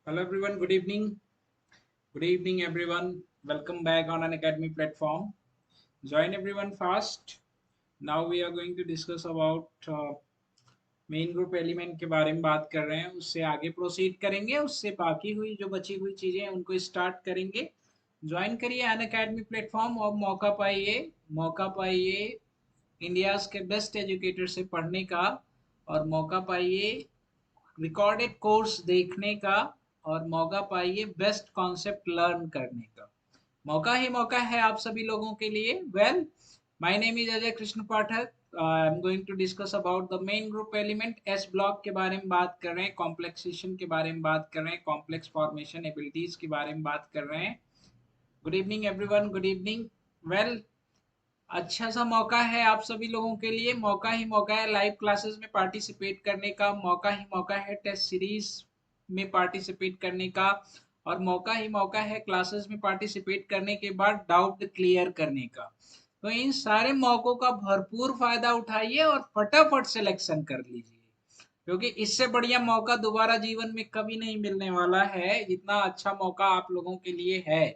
Hello everyone, good evening. Good evening everyone. Welcome back on an academy platform. Join everyone fast. Now we are going to discuss about main group element के बारे में बात कर रहे हैं, उससे आगे प्रोसीड करेंगे, उससे बाकी हुई जो बची हुई चीजें हैं उनको स्टार्ट करेंगे। ज्वाइन करिए अन अकेडमी प्लेटफॉर्म और मौका पाइए इंडिया के बेस्ट एजुकेटर से पढ़ने का, और मौका पाइए रिकॉर्डेड कोर्स देखने का, और मौका पाइए बेस्ट कॉन्सेप्ट लर्न करने का। मौका ही मौका है आप सभी लोगों के लिए। Well, my name is Ajay Krishna Pathak. I am going to discuss about the main group element S block के बारे में बात कर रहे हैं, कॉम्प्लेक्सेशन के बारे में बात कर रहे हैं, कॉम्प्लेक्स फॉर्मेशन एबिलिटीज के बारे में बात कर रहे हैं। Good evening everyone, good evening. Well, अच्छा सा मौका है आप सभी लोगों के लिए। मौका ही मौका है लाइव क्लासेस में पार्टिसिपेट करने का, मौका ही मौका है टेस्ट सीरीज में पार्टिसिपेट करने का, और मौका ही मौका है क्लासेस में पार्टिसिपेट करने के बाद डाउट क्लियर करने का। तो इन सारे मौकों का भरपूर फायदा उठाइए और फटाफट सिलेक्शन कर लीजिए, क्योंकि इससे बढ़िया मौका दोबारा जीवन में कभी नहीं मिलने वाला है जितना अच्छा मौका आप लोगों के लिए है।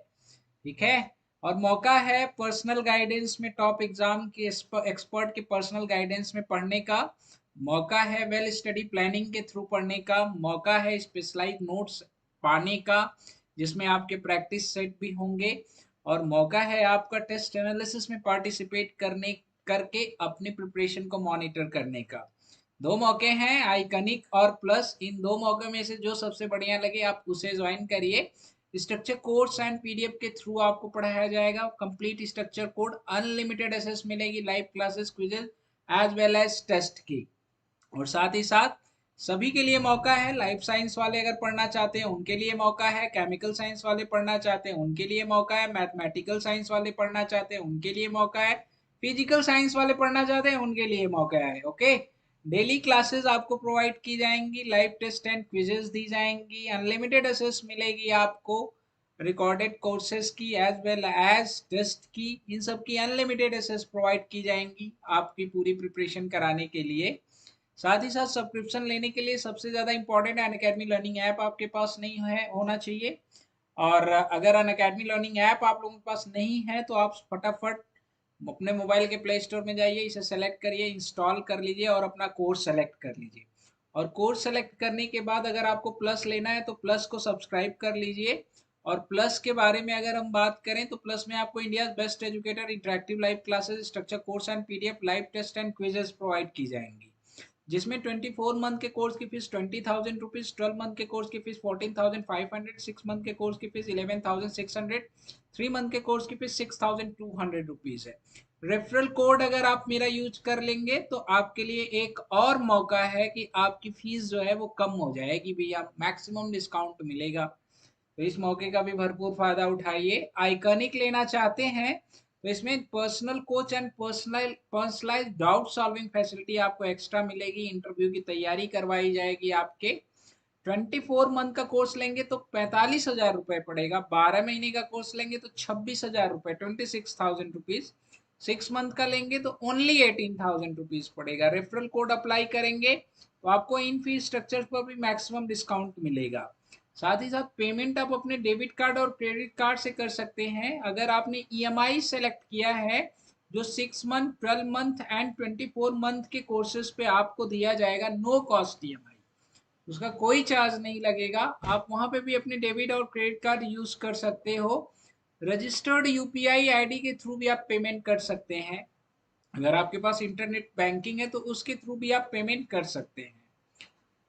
ठीक है। और मौका है पर्सनल गाइडेंस में टॉप एग्जाम के एक्सपर्ट के पर्सनल गाइडेंस में पढ़ने का, मौका है वेल स्टडी प्लानिंग के थ्रू पढ़ने का, मौका है स्पेशलाइज नोट्स पाने का जिसमें आपके प्रैक्टिस सेट भी होंगे, और मौका है आपका टेस्ट एनालिसिस में पार्टिसिपेट करने करके अपनी प्रिपरेशन को मॉनिटर करने का। दो मौके हैं, आइकनिक और प्लस। इन दो मौके में से जो सबसे बढ़िया लगे आप उसे ज्वाइन करिए। स्ट्रक्चर कोर्स एंड पीडीएफ के थ्रू आपको पढ़ाया जाएगा। Complete structure code, unlimited access मिलेगी, live classes, quizzes as well as test की। और साथ ही साथ सभी के लिए मौका है। लाइफ साइंस वाले अगर पढ़ना चाहते हैं उनके लिए मौका है, केमिकल साइंस वाले पढ़ना चाहते हैं उनके लिए मौका है, मैथमेटिकल साइंस वाले पढ़ना चाहते हैं उनके लिए मौका है, फिजिकल साइंस वाले पढ़ना चाहते हैं उनके लिए मौका है। ओके। डेली क्लासेस आपको प्रोवाइड की जाएंगी, लाइव टेस्ट एंड क्विजेस दी जाएंगी, अनलिमिटेड एक्सेस मिलेगी आपको रिकॉर्डेड कोर्सेज की एज वेल एज टेस्ट की। इन सब की अनलिमिटेड एक्सेस प्रोवाइड की जाएंगी आपकी पूरी प्रिपरेशन कराने के लिए। साथ ही साथ सब्सक्रिप्शन लेने के लिए सबसे ज़्यादा इंपॉर्टेंट है अनअकैडमी लर्निंग ऐप आपके पास नहीं है, होना चाहिए। और अगर अनअकैडमी लर्निंग ऐप आप लोगों के पास नहीं है तो आप फटाफट अपने मोबाइल के प्ले स्टोर में जाइए, इसे सेलेक्ट करिए, इंस्टॉल कर लीजिए और अपना कोर्स सेलेक्ट कर लीजिए। और कोर्स सेलेक्ट करने के बाद अगर आपको प्लस लेना है तो प्लस को सब्सक्राइब कर लीजिए। और प्लस के बारे में अगर हम बात करें तो प्लस में आपको India best educator interactive live classes, structure course and PDF, live test and quizzes provide की जाएंगी, जिसमें 24 मंथ के कोर्स की फीस 20,000 रुपीज, 12 मंथ के कोर्स की फीस 14,500, 6 मंथ के कोर्स की फीस 11,600, 3 मंथ के कोर्स की फीस 6,200 रुपीज है। रेफरल कोड अगर आप मेरा यूज कर लेंगे तो आपके लिए एक और मौका है कि आपकी फीस जो है वो कम हो जाएगी भैया, मैक्सिमम डिस्काउंट मिलेगा। तो इस मौके का भी भरपूर फायदा उठाइए। आइकॉनिक लेना चाहते हैं तो इसमें personal coach and personalise doubt solving facility आपको एक्स्ट्रा मिलेगी, इंटरव्यू की तैयारी करवाई जाएगी आपके। 24 मंथ का कोर्स लेंगे तो 45,000 रुपए पड़ेगा, 12 महीने का कोर्स लेंगे तो 26,000 रुपए, 26,000 रुपीज। 6 मंथ का लेंगे तो ओनली 18,000 रुपीज पड़ेगा। रेफरल कोड अप्लाई करेंगे तो आपको इन फीस स्ट्रक्चर पर भी मैक्सिमम डिस्काउंट मिलेगा। साथ ही साथ पेमेंट आप अपने डेबिट कार्ड और क्रेडिट कार्ड से कर सकते हैं। अगर आपने ईएमआई सेलेक्ट किया है जो 6 मंथ, 12 मंथ एंड 24 मंथ के कोर्सेज पे आपको दिया जाएगा नो कॉस्ट ईएमआई, उसका कोई चार्ज नहीं लगेगा। आप वहां पे भी अपने डेबिट और क्रेडिट कार्ड यूज कर सकते हो। रजिस्टर्ड यूपीआई आईडी के थ्रू भी आप पेमेंट कर सकते हैं। अगर आपके पास इंटरनेट बैंकिंग है तो उसके थ्रू भी आप पेमेंट कर सकते हैं।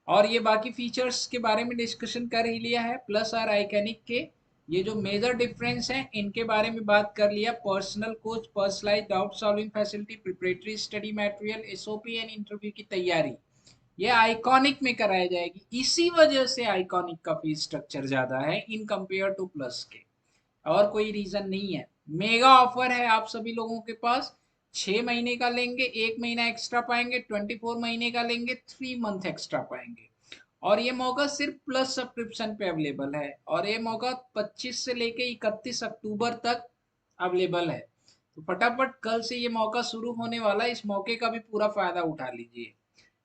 और ये बाकी फीचर्स के बारे में डिस्कशन कर ही लिया है, प्लस और आइकनिक के ये जो मेजर डिफरेंस है इनके बारे में बात कर लिया। Personal coach, personalise doubt solving facility, preparatory study material, SOP and interview की तैयारी, ये आइकॉनिक में कराई जाएगी। इसी वजह से आइकॉनिक का फीस स्ट्रक्चर ज्यादा है इन कंपेयर टू प्लस के, और कोई रीजन नहीं है। मेगा ऑफर है आप सभी लोगों के पास। 6 महीने का लेंगे 1 महीना एक्स्ट्रा पाएंगे, 24 महीने का लेंगे 3 मंथ एक्स्ट्रा पाएंगे। और ये मौका सिर्फ प्लस सब्सक्रिप्शन पे अवेलेबल है, और ये मौका 25 से लेके 31 अक्टूबर तक अवेलेबल है। तो फटाफट कल से ये मौका शुरू होने वाला है, इस मौके का भी पूरा फायदा उठा लीजिए।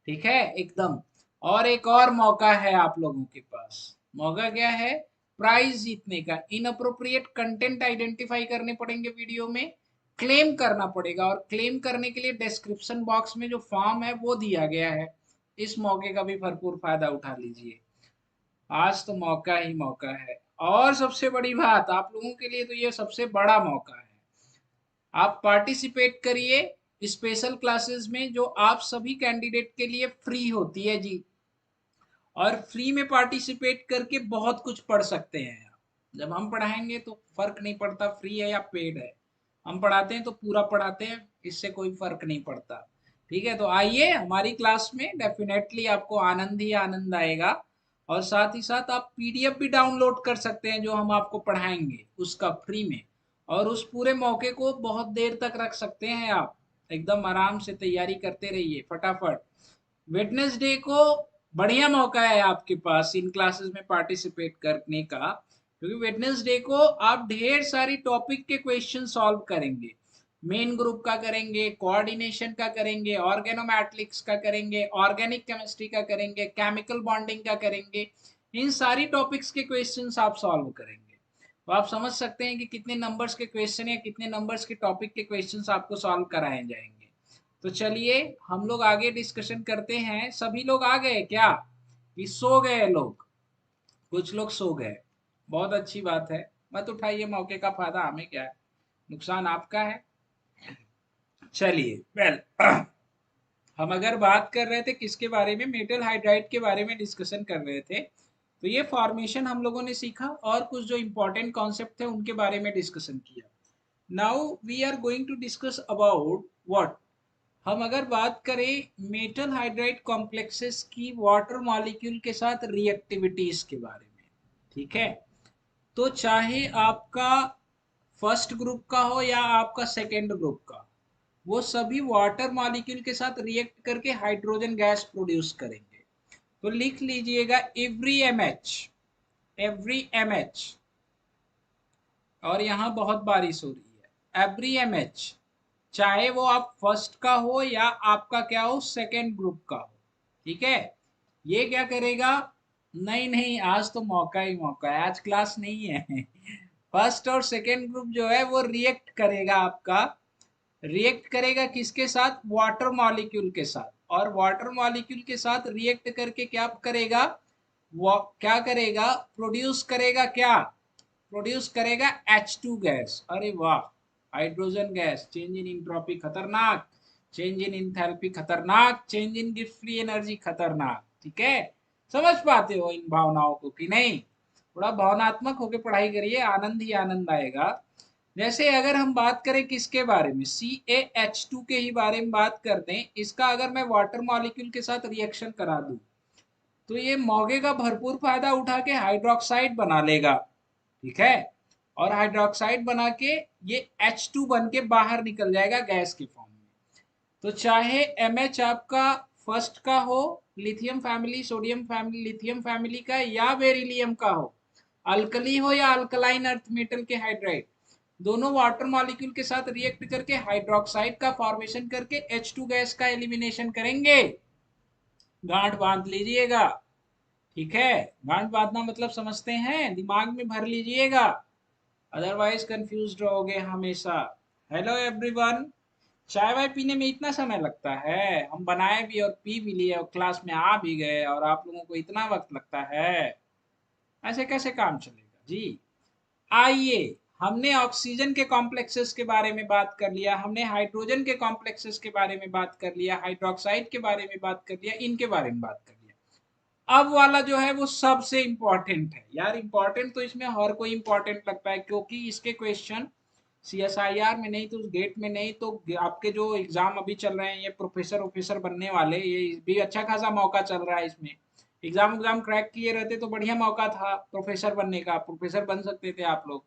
ठीक है एकदम। और एक और मौका है आप लोगों के पास, मौका क्या है? प्राइज जीतने का। इनअप्रोप्रिएट कंटेंट आइडेंटिफाई करने पड़ेंगे वीडियो में, क्लेम करना पड़ेगा, और क्लेम करने के लिए डिस्क्रिप्शन बॉक्स में जो फॉर्म है वो दिया गया है। इस मौके का भी भरपूर फायदा उठा लीजिए, आज तो मौका ही मौका है। और सबसे बड़ी बात आप लोगों के लिए, तो ये सबसे बड़ा मौका है, आप पार्टिसिपेट करिए स्पेशल क्लासेस में जो आप सभी कैंडिडेट के लिए फ्री होती है जी। और फ्री में पार्टिसिपेट करके बहुत कुछ पढ़ सकते हैं आप। जब हम पढ़ाएंगे तो फर्क नहीं पड़ता फ्री है या पेड है, हम पढ़ाते हैं तो पूरा पढ़ाते हैं, इससे कोई फर्क नहीं पड़ता। ठीक है, तो आइए हमारी क्लास में, डेफिनेटली आपको आनंद ही आनंद आएगा। और साथ ही साथ आप पीडीएफ भी डाउनलोड कर सकते हैं जो हम आपको पढ़ाएंगे उसका, फ्री में। और उस पूरे मौके को बहुत देर तक रख सकते हैं आप, एकदम आराम से तैयारी करते रहिए फटाफट। वेडनेसडे को बढ़िया मौका है आपके पास इन क्लासेस में पार्टिसिपेट करने का, क्योंकि वेडनेसडे को आप ढेर सारी टॉपिक के क्वेश्चन सॉल्व करेंगे। मेन ग्रुप का करेंगे, कोऑर्डिनेशन का करेंगे, ऑर्गेनोमैट्रिक्स का करेंगे, ऑर्गेनिक केमिस्ट्री का करेंगे, केमिकल बॉन्डिंग का करेंगे। इन सारी टॉपिक्स के क्वेश्चंस आप सॉल्व करेंगे। तो आप समझ सकते हैं कि कितने नंबर्स के क्वेश्चन या कितने नंबर्स के टॉपिक के क्वेश्चंस आपको सॉल्व कराए जाएंगे। तो चलिए हम लोग आगे डिस्कशन करते हैं। सभी लोग आ गए क्या कि सो गए लोग? कुछ लोग सो गए, बहुत अच्छी बात है। मत उठाइए मौके का फायदा, हमें क्या है, नुकसान आपका है। चलिए वेल हम अगर बात कर रहे थे किसके बारे में, मेटल हाइड्राइड के बारे में डिस्कशन कर रहे थे। तो ये फॉर्मेशन हम लोगों ने सीखा और कुछ जो इंपॉर्टेंट कॉन्सेप्ट थे उनके बारे में डिस्कशन किया। Now we are going to discuss about what, हम अगर बात करें मेटल हाइड्राइड कॉम्प्लेक्सेस की वाटर मॉलिक्यूल के साथ रिएक्टिविटीज के बारे में। ठीक है, तो चाहे आपका फर्स्ट ग्रुप का हो या आपका सेकेंड ग्रुप का, वो सभी वाटर मॉलिक्यूल के साथ रिएक्ट करके हाइड्रोजन गैस प्रोड्यूस करेंगे। तो लिख लीजिएगा एवरी एम एच, और यहाँ बहुत बारिश हो रही है, एवरी एम एच, चाहे वो आप फर्स्ट का हो या आपका क्या हो सेकेंड ग्रुप का हो। ठीक है, ये क्या करेगा, नहीं नहीं आज तो मौका ही मौका है, आज क्लास नहीं है फर्स्ट और सेकेंड ग्रुप जो है वो रिएक्ट करेगा आपका, रिएक्ट करेगा किसके साथ, वाटर मॉलिक्यूल के साथ। और वाटर मॉलिक्यूल के साथ रिएक्ट करके क्या करेगा, वो क्या करेगा, प्रोड्यूस करेगा क्या, प्रोड्यूस करेगा H2 गैस। अरे वाह, hydrogen gas, change in entropy खतरनाक, चेंज इन इंथैल्पी खतरनाक, change in gift free energy खतरनाक। ठीक है, समझ पाते हो इन भावनाओं को कि नहीं? थोड़ा भावनात्मक होकर पढ़ाई करिए, आनंद ही आनंद आएगा। जैसे अगर हम बात करें किसके बारे में, CaH2 के ही बारे में बात कर दें, इसका अगर मैं वाटर मॉलिक्यूल के साथ रिएक्शन करा दूं तो ये मौके का भरपूर फायदा उठा के हाइड्रोक्साइड बना लेगा। ठीक है, और हाइड्रोक्साइड बना के ये H2 बन के बाहर निकल जाएगा गैस के फॉर्म में। तो चाहे MH आपका फर्स्ट का हो, lithium family, sodium family, lithium family का, या बेरिलियम का हो, अल्कली हो या अल्कलाइन अर्थ मेटल के हाइड्राइड, दोनों वाटर मॉलिक्यूल के साथ रिएक्ट करके हाइड्रोक्साइड का फॉर्मेशन करके H2 गैस का एलिमिनेशन करेंगे। गांठ बांध लीजिएगा। ठीक है, गांठ बांधना मतलब समझते हैं, दिमाग में भर लीजिएगा, अदरवाइज कंफ्यूज रहोगे हमेशा। हेलो एवरीवन, चाय वाय पीने में इतना समय लगता है, हम बनाए भी और पी भी लिए और क्लास में आ भी गए और आप लोगों को इतना वक्त लगता है? ऐसे कैसे काम चलेगा जी? आइए, हमने ऑक्सीजन के कॉम्प्लेक्सेस के बारे में बात कर लिया, हमने हाइड्रोजन के कॉम्प्लेक्सेस के बारे में बात कर लिया, हाइड्रोक्साइड के बारे में बात कर लिया, इनके बारे में बात कर लिया। अब वाला जो है वो सबसे इंपॉर्टेंट है यार, इंपॉर्टेंट तो इसमें हर कोई इंपॉर्टेंट लगता है, क्योंकि इसके क्वेश्चन CSIR में नहीं तो गेट में नहीं तो आपके जो एग्जाम अभी चल रहे हैं, ये प्रोफेसर ऑफिसर बनने वाले, ये भी अच्छा खासा मौका चल रहा है इसमें। एग्जाम क्रैक किए रहते तो बढ़िया मौका था प्रोफेसर बनने का, प्रोफेसर बन सकते थे आप लोग,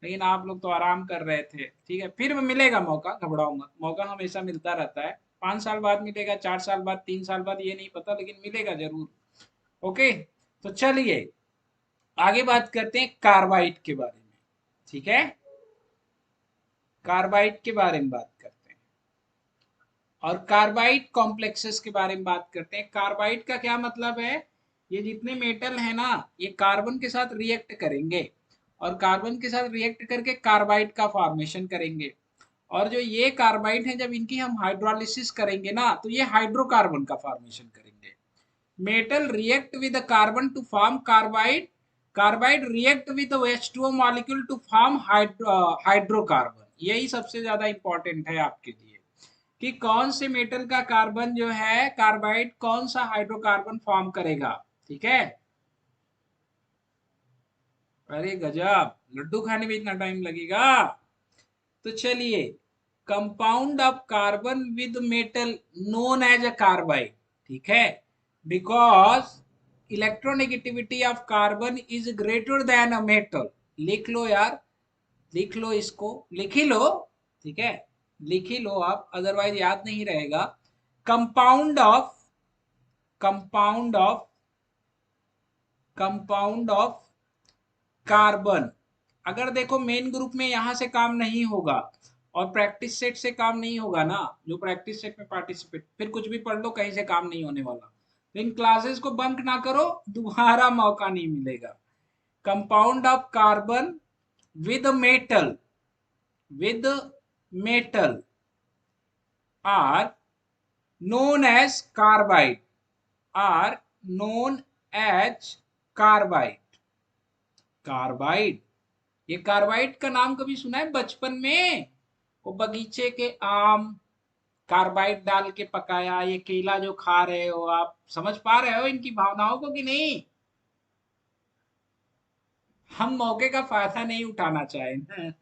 लेकिन आप लोग तो आराम कर रहे थे। ठीक है, फिर मिलेगा मौका, घबराओ मत, मौका हमेशा मिलता रहता है। 5 साल बाद मिलेगा, 4 साल बाद, 3 साल बाद, ये नहीं पता, लेकिन मिलेगा जरूर। ओके, तो चलिए आगे बात करते हैं कार्बाइड के बारे में। ठीक है, कार्बाइड के बारे में बात करते हैं और कार्बाइड कॉम्प्लेक्सेस के बारे में बात करते हैं। कार्बाइड का क्या मतलब है, ये जितने मेटल है ना, ये कार्बन के साथ रिएक्ट करेंगे और कार्बन के साथ रिएक्ट करके कार्बाइड का फॉर्मेशन करेंगे। और जो ये कार्बाइड है, जब इनकी हम हाइड्रोलिसिस करेंगे ना, तो ये हाइड्रोकार्बन का फॉर्मेशन करेंगे। Metal react with carbon to form carbide, carbide react with H2O molecule to form hydrocarbon. यही सबसे ज्यादा इंपॉर्टेंट है आपके लिए कि कौन से मेटल का कार्बन जो है कार्बाइड कौन सा हाइड्रोकार्बन फॉर्म करेगा। ठीक है। अरे गजब, लड्डू खाने में इतना टाइम लगेगा। तो चलिए, compound of carbon with metal known as a carbide. ठीक है, because electronegativity of carbon is greater than a metal. लिख लो यार, लिख लो, इसको लिख ही लो। ठीक है, लिख ही लो आप, अदरवाइज याद नहीं रहेगा। Compound of, compound of, compound of carbon, अगर देखो मेन ग्रुप में यहां से काम नहीं होगा और प्रैक्टिस सेट से काम नहीं होगा ना, जो प्रैक्टिस सेट में पार्टिसिपेट, फिर कुछ भी पढ़ लो, कहीं से काम नहीं होने वाला। तो इन क्लासेस को बंक ना करो, दोबारा मौका नहीं मिलेगा। Compound of carbon with metal, with metal are known as carbide, are known as carbide। Carbide, ये कार्बाइड का नाम कभी सुना है बचपन में? वो बगीचे के आम कार्बाइड डाल के पकाया, ये केला जो खा रहे हो आप, समझ पा रहे हो इनकी भावनाओं को कि नहीं? हम मौके का फायदा नहीं उठाना चाहें।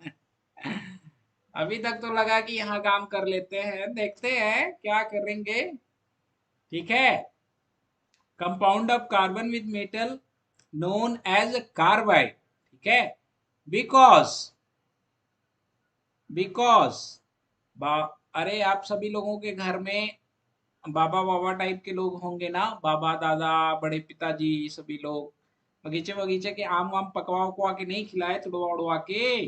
अभी तक तो लगा कि यहाँ काम कर लेते हैं, देखते हैं क्या करेंगे। ठीक है, compound of carbon with metal known as carbide. ठीक है, बिकॉज, बिकॉज अरे आप सभी लोगों के घर में बाबा बाबा टाइप के लोग होंगे ना, बाबा दादा बड़े पिताजी सभी लोग बगीचे बगीचे के आम वाम पकवा उकवा के नहीं खिलाए, तुड़वा उड़वा के।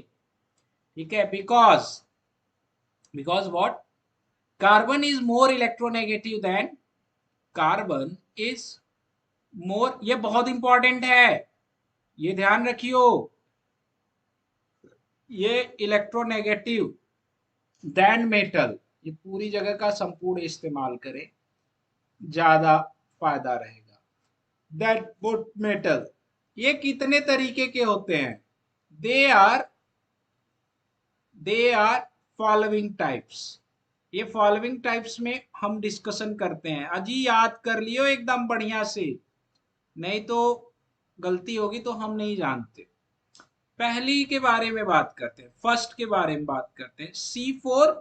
ठीक है, because, because what, carbon is more electronegative than, carbon is more, ये बहुत इंपॉर्टेंट है, ये ध्यान रखियो, ये इलेक्ट्रोनेगेटिव देन मेटल, ये पूरी जगह का संपूर्ण इस्तेमाल करें, ज्यादा फायदा रहेगा। दैट वुड मेटल, ये कितने तरीके के होते हैं? They are, they are following types. ये फॉलोइंग टाइप्स में हम डिस्कशन करते हैं, अजी याद कर लियो एकदम बढ़िया से, नहीं तो गलती होगी तो हम नहीं जानते। पहली के बारे में बात करते हैं, फर्स्ट के बारे में बात करते हैं, C4,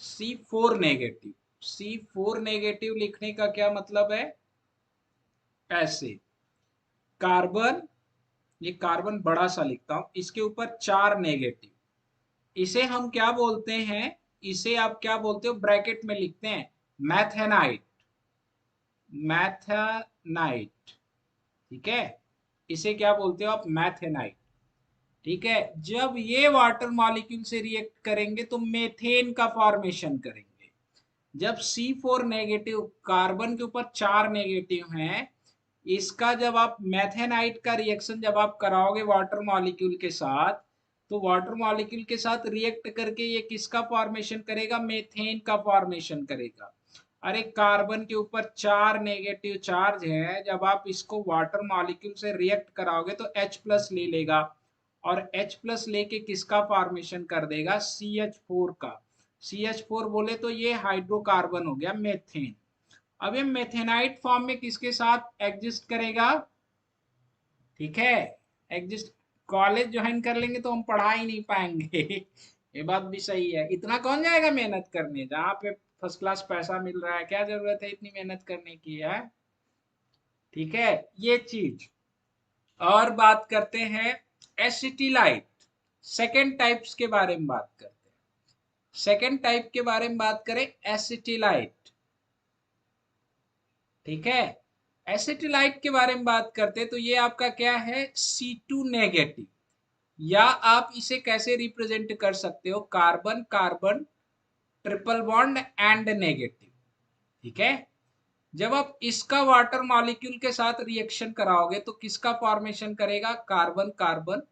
C4 negative. C4 negative लिखने का क्या मतलब है? ऐसे कार्बन, ये कार्बन बड़ा सा लिखता हूं, इसके ऊपर 4 नेगेटिव, इसे हम क्या बोलते हैं? इसे आप क्या बोलते हो, ब्रैकेट में लिखते हैं मैथेनाइट, मैथेनाइट। ठीक है, इसे क्या बोलते हो आप? मैथेनाइट। ठीक है, जब ये वाटर मॉलिक्यूल से रिएक्ट करेंगे तो मेथेन का फॉर्मेशन करेंगे। जब C4 नेगेटिव, कार्बन के ऊपर 4 नेगेटिव हैं, इसका जब आप मैथेनाइट का रिएक्शन जब आप कराओगे वाटर मॉलिक्यूल के साथ, तो वाटर मॉलिक्यूल के साथ रिएक्ट करके ये किसका फॉर्मेशन करेगा? मेथेन का फॉर्मेशन करेगा। अरे कार्बन के ऊपर 4 नेगेटिव चार्ज है, जब आप इसको वाटर मॉलिक्यूल से रिएक्ट कराओगे तो H प्लस ले लेगा, और H प्लस लेके किसका फॉर्मेशन कर देगा? CH4 का। CH4 बोले तो ये हाइड्रोकार्बन हो गया मेथेन। अब ये मेथेनाइट फॉर्म में किसके साथ एग्जिस्ट करेगा? ठीक है, एग्जिस्ट, कॉलेज ज्वाइन कर लेंगे तो हम पढ़ा ही नहीं पाएंगे। ये बात भी सही है, इतना कौन जाएगा मेहनत करने, जहाँ पे फर्स्ट क्लास पैसा मिल रहा है, क्या जरूरत है इतनी मेहनत करने की है? ठीक है, ये चीज। और बात करते हैं एसिटिलाइट, सेकेंड टाइप्स के बारे में बात करते हैं। सेकेंड टाइप के बारे में बात करें, एसिटिलाइट। ठीक है, एसिटिलाइट के बारे में बात करते हैं तो ये आपका क्या है? C2 नेगेटिव, या आप इसे कैसे रिप्रेजेंट कर सकते हो? Carbon carbon triple bond and negative. ठीक है, जब आप इसका वाटर मॉलिक्यूल के साथ रिएक्शन कराओगे तो किसका फॉर्मेशन करेगा? कार्बन कार्बन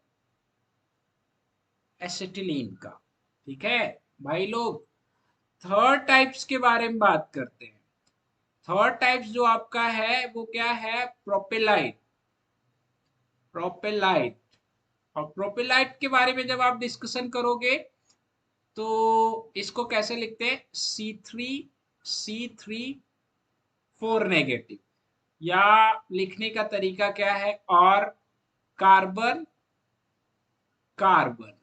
एसिटिलीन का। ठीक है भाई लोग। थर्ड टाइप्स के बारे में बात करते हैं। थर्ड टाइप्स जो आपका है वो क्या है? प्रोपेलाइट। प्रोपेलाइट। और प्रोपेलाइट के बारे में जब आप डिस्कशन करोगे तो इसको कैसे लिखते हैं? C3 4 negative. या लिखने का तरीका क्या है? और कार्बन कार्बन,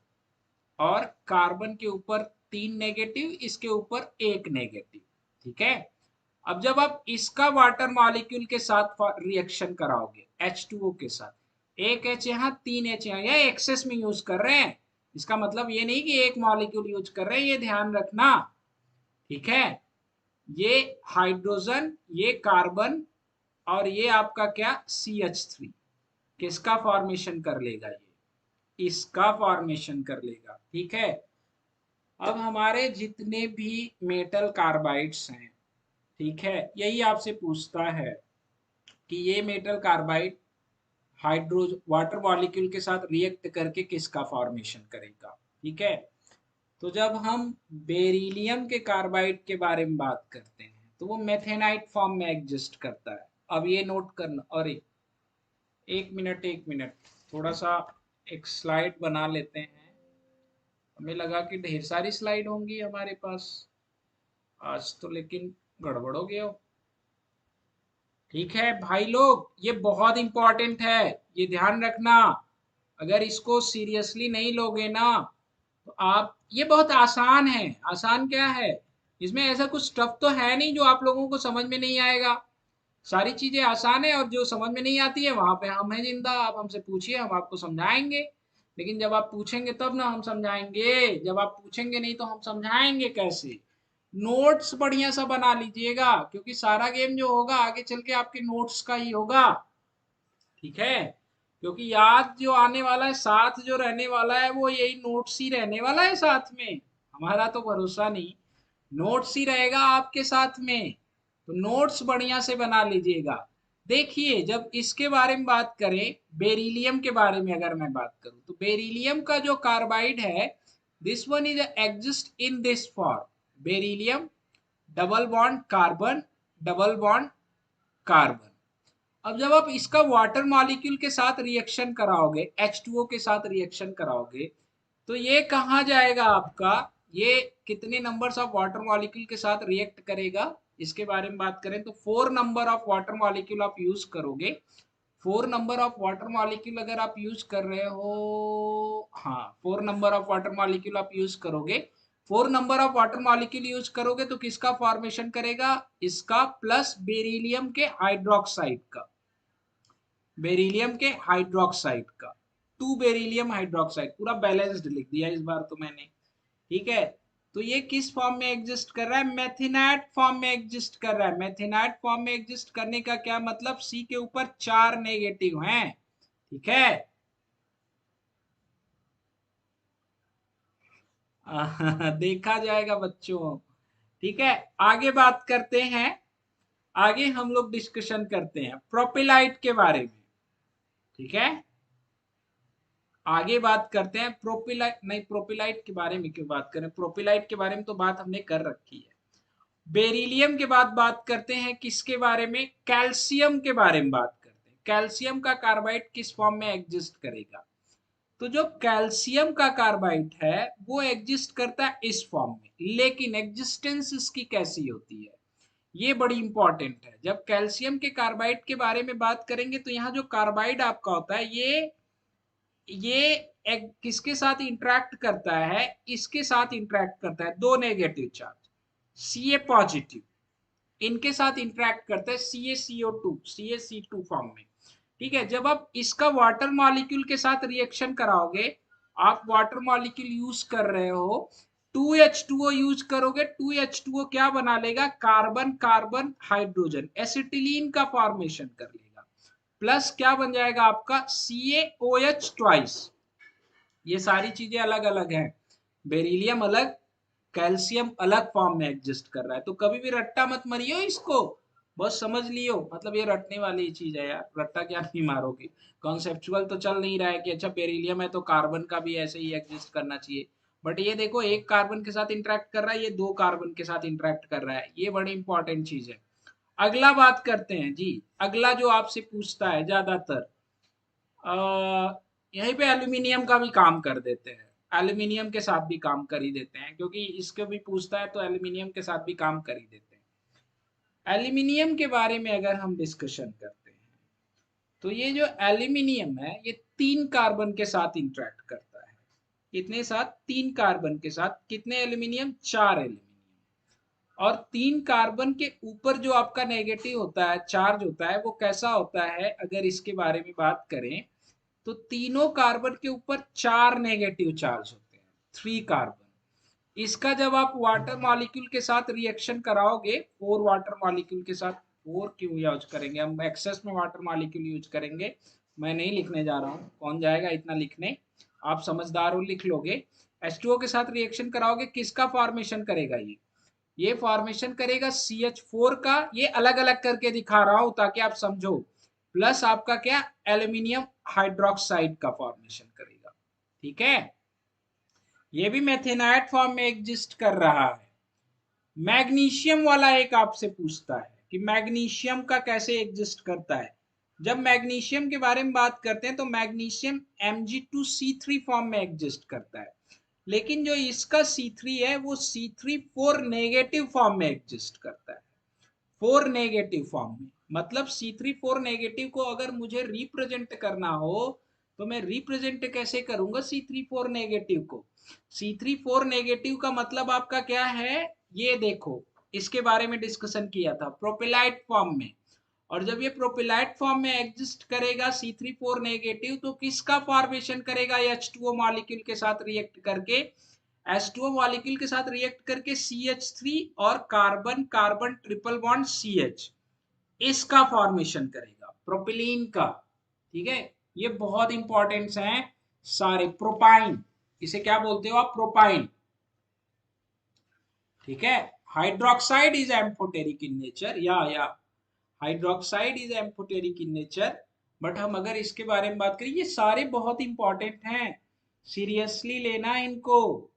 और कार्बन के ऊपर 3 नेगेटिव, इसके ऊपर 1 नेगेटिव। ठीक है। अब जब आप इसका वाटर मॉलिक्यूल के साथ रिएक्शन कराओगे H2O के साथ, एक H यहाँ 3 H यहाँ, यह एक्सेस में यूज कर रहे हैं। इसका मतलब ये नहीं कि एक मॉलिक्यूल यूज कर रहे हैं, ये ध्यान रखना। ठीक है। ये हाइड्रोजन, ये कार्बन, और ये आपका क्या? CH3। किसका फॉर्मेशन कर लेगा? ये इसका फॉर्मेशन कर लेगा। ठीक है। अब हमारे जितने भी मेटल कार्बाइड्स हैं, ठीक है, यही आपसे पूछता है कि ये metal carbide hydro water molecule के साथ रिएक्ट करके किसका फॉर्मेशन करेगा। ठीक है। तो जब हम बेरिलियम के कार्बाइड के बारे में बात करते हैं तो वो मेथेनाइट फॉर्म में एग्जिस्ट करता है। अब ये नोट करना। और एक मिनट, एक मिनट, थोड़ा सा एक स्लाइड बना लेते हैं। हमें लगा कि ढेर सारी स्लाइड होंगी हमारे पास आज तो, लेकिन गड़बड़ हो गया। ठीक है भाई लोग, ये बहुत इंपॉर्टेंट है, ये ध्यान रखना। अगर इसको सीरियसली नहीं लोगे ना तो आप, ये बहुत आसान है। आसान क्या है? इसमें ऐसा कुछ स्टफ तो है नहीं जो आप लोगों को समझ में नहीं आएगा। सारी चीजें आसान है, और जो समझ में नहीं आती है वहां पे हम हैं जिंदा। आप हमसे पूछिए, हम आपको समझाएंगे। लेकिन जब आप पूछेंगे तब ना हम समझाएंगे, जब आप पूछेंगे नहीं तो हम समझाएंगे कैसे? नोट्स बढ़िया सा बना लीजिएगा, क्योंकि सारा गेम जो होगा आगे चल के आपके नोट्स का ही होगा। ठीक है। क्योंकि याद जो आने वाला है, साथ जो रहने वाला है, वो यही नोट्स ही रहने वाला है साथ में। हमारा तो भरोसा नहीं, नोट्स ही रहेगा आपके साथ में। तो नोट्स बढ़िया से बना लीजिएगा। देखिए, जब इसके बारे में बात करें, बेरिलियम के बारे में अगर मैं बात करूं, तो बेरिलियम का जो कार्बाइड है, this one is exist in this form. Beryllium double bond carbon, double bond carbon. अब जब आप इसका वाटर मॉलिक्यूल के साथ रिएक्शन कराओगे, H2O के साथ रिएक्शन कराओगे, तो ये कहाँ जाएगा आपका? ये कितने नंबर्स ऑफ वाटर मॉलिक्यूल के साथ रिएक्ट करेगा, इसके बारे में बात करें तो 4 नंबर ऑफ वाटर मॉलिक्यूल आप यूज करोगे। 4 नंबर ऑफ वाटर मॉलिक्यूल अगर आप यूज कर रहे हो, हाँ, 4 नंबर ऑफ वाटर मॉलिक्यूल आप यूज करोगे। 4 number of water molecule use करोगे तो किसका फॉर्मेशन करेगा? इसका प्लस बेरिलियम के हाइड्रोक्साइड का। बेरिलियम के हाइड्रोक्साइड का, 2 बेरिलियम हाइड्रोक्साइड, पूरा बैलेंस्ड लिख दिया इस बार तो मैंने। ठीक है। तो ये किस फॉर्म में एग्जिस्ट कर रहा है? मेथिनाइट फॉर्म में एग्जिस्ट कर रहा है। मेथिनाइट फॉर्म में एग्जिस्ट करने का क्या मतलब? सी के ऊपर 4 नेगेटिव हैं। ठीक है। देखा जाएगा बच्चों। ठीक है। आगे बात करते हैं। आगे हम लोग डिस्कशन करते हैं प्रोपेलाइट के बारे में। ठीक है। आगे बात करते हैं प्रोपिलाइट, नहीं, प्रोपिलाइट के बारे में क्यों बात करें? प्रोपिलाइट के बारे में तो बात हमने कर रखी है। बेरिलियम के बाद बात करते हैं किसके बारे में? कैल्शियम के बारे में बात करते हैं। कैल्शियम का कार्बाइड किस फॉर्म में एग्जिस्ट करेगा? तो जो कैल्शियम का कार्बाइड है वो एग्जिस्ट करता है इस फॉर्म में, लेकिन एग्जिस्टेंस इसकी कैसी होती है, ये बड़ी इंपॉर्टेंट है। जब कैल्शियम के कार्बाइड के बारे में बात करेंगे तो यहाँ जो कार्बाइड आपका होता है, ये एक किसके साथ इंटरेक्ट करता है? इसके साथ इंटरेक्ट करता है, 2 नेगेटिव चार्ज, Ca पॉजिटिव इनके साथ इंटरेक्ट करता है CaCO2 फॉर्म में। ठीक है। जब आप इसका वाटर मॉलिक्यूल के साथ रिएक्शन कराओगे, आप वाटर मॉलिक्यूल यूज कर रहे हो, 2H2O यूज करोगे, 2H2O क्या बना लेगा? कार्बन कार्बन हाइड्रोजन एसिटिलीन का फॉर्मेशन कर लेगा। प्लस क्या बन जाएगा आपका? CaOH ये सारी चीजें अलग अलग हैं। बेरिलियम अलग, कैल्शियम अलग फॉर्म में एग्जिस्ट कर रहा है। तो कभी भी रट्टा मत मरियो इसको, बस समझ लियो, मतलब ये रटने वाली चीज है यार, रट्टा क्या नहीं मारोगे। कॉन्सेप्चुअल तो चल नहीं रहा है कि अच्छा बेरिलियम है तो कार्बन का भी ऐसे ही एग्जिस्ट करना चाहिए, बट ये देखो एक कार्बन के साथ इंटरेक्ट कर रहा है, ये दो कार्बन के साथ इंटरेक्ट कर रहा है, ये बड़ी इंपॉर्टेंट चीज है। अगला बात करते हैं जी। अगला जो आपसे पूछता है ज्यादातर, यहीं पे एल्यूमिनियम का भी काम कर देते हैं, एल्यूमिनियम के साथ भी काम कर ही देते हैं, क्योंकि इसके भी पूछता है तो एल्यूमिनियम के साथ भी काम कर ही देते हैं। एल्यूमिनियम के बारे में अगर हम डिस्कशन करते हैं, तो ये जो एल्यूमिनियम है ये तीन कार्बन के साथ इंटरेक्ट करता है। कितने साथ? तीन कार्बन के साथ। कितने एल्यूमिनियम? चार एल्यूमिनियम। और तीन कार्बन के ऊपर जो आपका नेगेटिव होता है, चार्ज होता है, वो कैसा होता है अगर इसके बारे में बात करें, तो तीनों कार्बन के ऊपर चार नेगेटिव चार्ज होते हैं, थ्री कार्बन। इसका जब आप वाटर मॉलिक्यूल के साथ रिएक्शन कराओगे, फोर वाटर मॉलिक्यूल के साथ, फोर क्यों यूज करेंगे हम, एक्सेस में वाटर मॉलिक्यूल यूज करेंगे, मैं नहीं लिखने जा रहा हूँ, कौन जाएगा इतना लिखने, आप समझदार हो लिख लोगे। H2O के साथ रिएक्शन कराओगे, किसका फॉर्मेशन करेगा ये फॉर्मेशन करेगा CH4 का। ये अलग अलग करके दिखा रहा हूं ताकि आप समझो। प्लस आपका क्या, एल्यूमिनियम हाइड्रोक्साइड का फॉर्मेशन करेगा। ठीक है, ये भी मेथेनाइट फॉर्म में एग्जिस्ट कर रहा है। मैग्नीशियम वाला एक आपसे पूछता है कि मैग्नीशियम का कैसे एग्जिस्ट करता है। जब मैग्नीशियम के बारे में बात करते हैं तो मैग्नीशियम Mg2C3 फॉर्म में एग्जिस्ट करता है, लेकिन जो इसका C3 है वो C3 4 नेगेटिव फॉर्म में एग्जिस्ट करता है, फोर नेगेटिव फॉर्म में। मतलब C3 4 नेगेटिव को अगर मुझे रिप्रेजेंट करना हो तो मैं रिप्रेजेंट कैसे करूंगा C3 4 नेगेटिव को? C3 4 नेगेटिव का मतलब आपका क्या है, ये देखो, इसके बारे में डिस्कशन किया था, प्रोपेलाइट फॉर्म में। और जब ये प्रोपेलाइट फॉर्म में एग्जिस्ट करेगा C3 4 नेगेटिव, तो किसका फॉर्मेशन करेगा? H2O मॉलिक्यूल के साथ रिएक्ट करके, H2O मॉलिक्यूल के साथ रिएक्ट करके CH3 और carbon carbon triple bond CH, इसका फॉर्मेशन करेगा, प्रोपिलीन का। ठीक है, ये बहुत इंपॉर्टेंट हैं सारे। प्रोपाइन, इसे क्या बोलते हो आप? प्रोपाइन। ठीक है, hydroxide is amphoteric in nature, या hydroxide is amphoteric in nature. But हम अगर इसके बारे में बात करें, ये सारे बहुत इंपॉर्टेंट हैं, सीरियसली लेना इनको।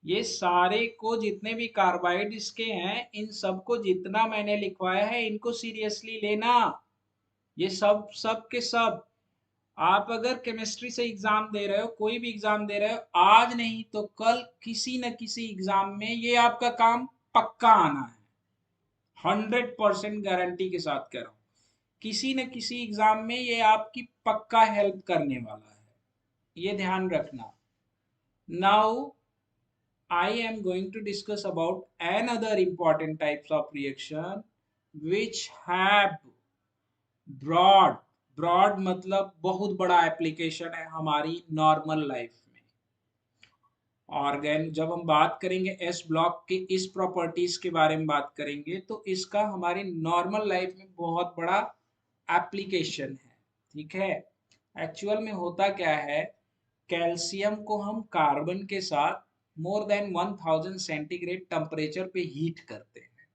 ये सारे को जितने भी कार्बाइड इसके हैं, इन सबको जितना मैंने लिखवाया है इनको सीरियसली लेना। ये सब सब के सब, आप अगर केमिस्ट्री से एग्जाम दे रहे हो, कोई भी एग्जाम दे रहे हो, आज नहीं तो कल किसी न किसी एग्जाम में ये आपका काम पक्का आना है। 100% गारंटी के साथ कह रहा हूँ, किसी न किसी एग्जाम में ये आपकी पक्का हेल्प करने वाला है, ये ध्यान रखना। Now I am going to discuss about another important types of reaction which have broad, broad मतलब बहुत बड़ा एप्लीकेशन है हमारी नॉर्मल लाइफ में। ऑर्गेन, जब हम बात करेंगे एस ब्लॉक के इस प्रॉपर्टीज के बारे में बात करेंगे, तो इसका हमारी नॉर्मल लाइफ में बहुत बड़ा एप्लीकेशन है। ठीक है, एक्चुअल में होता क्या है, कैल्शियम को हम कार्बन के साथ मोर देन 1000 सेंटीग्रेड टेम्परेचर पे हीट करते हैं।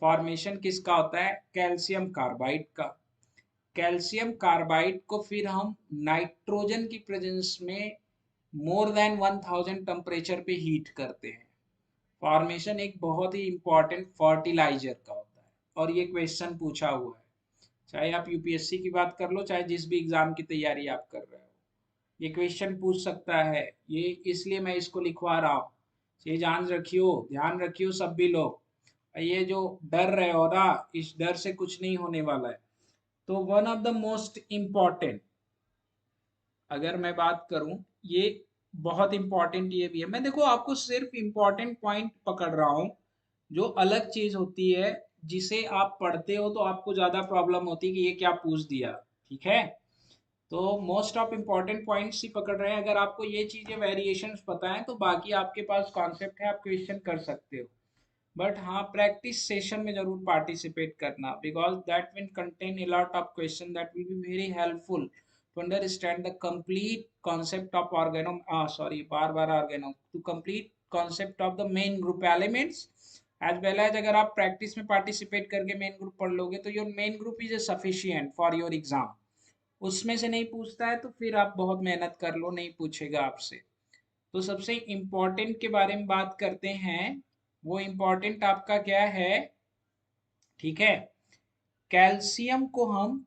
फॉर्मेशन किसका होता है? कैल्शियम कार्बाइड का। कैल्शियम कार्बाइड को फिर हम नाइट्रोजन की प्रेजेंस में मोर देन 1000 टेम्परेचर पे हीट करते हैं। फॉर्मेशन एक बहुत ही इंपॉर्टेंट फर्टिलाइजर का होता है, और ये क्वेश्चन पूछा हुआ है, चाहे आप यूपीएससी की बात कर लो, चाहे जिस भी एग्जाम की तैयारी आप कर रहे हो, ये क्वेश्चन पूछ सकता है। ये इसलिए मैं इसको लिखवा रहा हूँ, ये जान रखियो, ध्यान रखियो सब भी लोग। ये जो डर रहे हो ना, इस डर से कुछ नहीं होने वाला है। तो one of the most important, अगर मैं बात करूं, ये बहुत इंपॉर्टेंट ये भी है। मैं देखो आपको सिर्फ इंपॉर्टेंट पॉइंट पकड़ रहा हूं, जो अलग चीज होती है जिसे आप पढ़ते हो तो आपको ज्यादा प्रॉब्लम होती है कि ये क्या पूछ दिया। ठीक है, तो मोस्ट ऑफ इम्पॉर्टेंट पॉइंट्स ही पकड़ रहे हैं। अगर आपको ये चीजें वेरिएशंस पता है तो बाकी आपके पास कॉन्सेप्ट है, आप क्वेश्चन कर सकते हो। बट हाँ, प्रैक्टिस सेशन में जरूर पार्टिसिपेट करना, because that will contain a lot of question that will be very helpful to understand the complete concept of organo, sorry, बार बार organo, to complete concept of the main group elements as well as अगर आप practice में participate करके main group पढ़ लोगे तो your main group is sufficient for your exam. उसमें से नहीं पूछता है तो फिर आप बहुत मेहनत कर लो, नहीं पूछेगा आपसे। तो सबसे इम्पोर्टेंट के बारे में बात करते हैं। वो इम्पोर्टेंट आपका क्या है, ठीक है। कैल्शियम को हम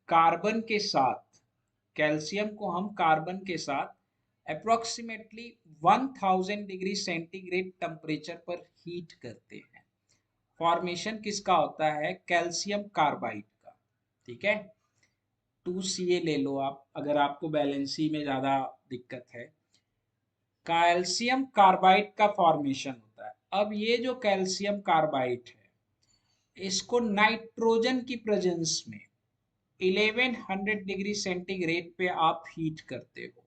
कार्बन के साथ, कैल्शियम को हम कार्बन के साथ अप्रोक्सीमेटली 1000 डिग्री सेंटीग्रेड टेम्परेचर पर हीट करते हैं। फॉर्मेशन किसका होता है, कैल्शियम कार्बाइड का, ठीक है। 2Ca ले लो आप, अगर आपको बैलेंसी में ज़्यादा दिक्कत है। कैल्शियम कार्बाइड का फॉर्मेशन होता है। अब ये जो कैल्शियम कार्बाइड है, इसको नाइट्रोजन की प्रेजेंस में 1100 डिग्री सेंटीग्रेड पे आप हीट करते हो।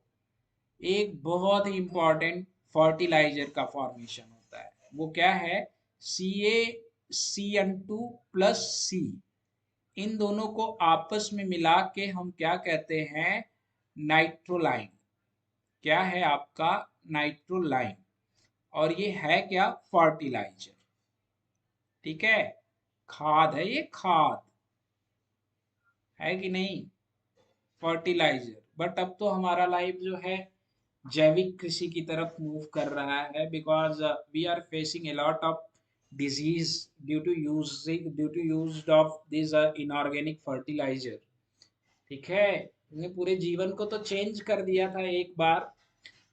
एक बहुत ही इंपॉर्टेंट फर्टिलाइजर का फॉर्मेशन होता है, वो क्या है, CaCN2+C। इन दोनों को आपस में मिला के हम क्या कहते हैं, नाइट्रोलाइन। क्या है आपका, नाइट्रोलाइन। और ये है क्या, फर्टिलाइजर, ठीक है। खाद है, ये खाद है कि नहीं, फर्टिलाइजर। बट अब तो हमारा लाइफ जो है जैविक कृषि की तरफ मूव कर रहा है, because we are facing a lot of disease due to use of this inorganic fertiliser, ठीक है। हमने पूरे जीवन को तो चेंज कर दिया था एक बार,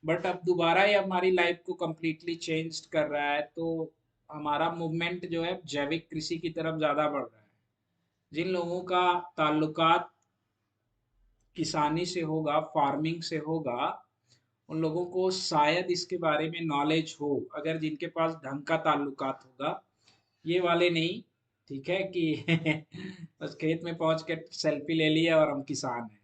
बट अब दोबारा ये हमारी लाइफ को कम्प्लीटली चेंज कर रहा है। तो हमारा मूवमेंट जो है जैविक कृषि की तरफ ज़्यादा बढ़ रहा है। जिन लोगों का ताल्लुकात किसानी से होगा, फार्मिंग से होगा, उन लोगों को शायद इसके बारे में नॉलेज हो, अगर जिनके पास ढंग का ताल्लुकात होगा। ये वाले नहीं, ठीक है, कि बस खेत में पहुंच के सेल्फी ले लिया और हम किसान हैं,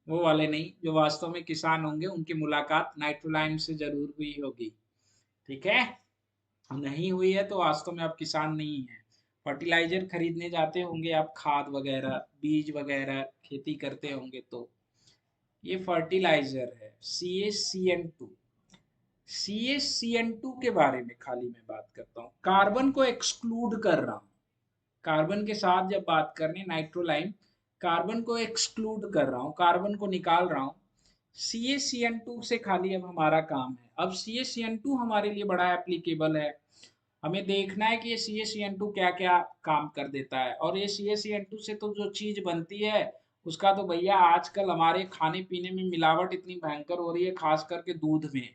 वो वाले नहीं। जो वास्तव में किसान होंगे उनकी मुलाकात नाइट्रोलाइन से जरूर हुई होगी, ठीक है। नहीं हुई है तो वास्तव में आप किसान नहीं है। फर्टिलाइजर खरीदने जाते होंगे आप, खाद वगैरह, बीज वगैरह खेती करते होंगे, तो ये फर्टिलाइजर है CaCN2। CaCN2 के बारे में खाली मैं बात करता हूँ, कार्बन को एक्सक्लूड कर रहा हूँ। कार्बन के साथ जब बात करने नाइट्रोलाइन, कार्बन को एक्सक्लूड कर रहा हूँ, कार्बन को निकाल रहा हूँ। CaCN2 से खाली अब हमारा काम है। अब CaCN2 हमारे लिए बड़ा एप्लीकेबल है। हमें देखना है कि ये CaCN2 क्या क्या काम कर देता है। और ये CaCN2 से तो जो चीज बनती है उसका तो भैया आजकल हमारे खाने पीने में मिलावट इतनी भयंकर हो रही है, खास करके दूध में।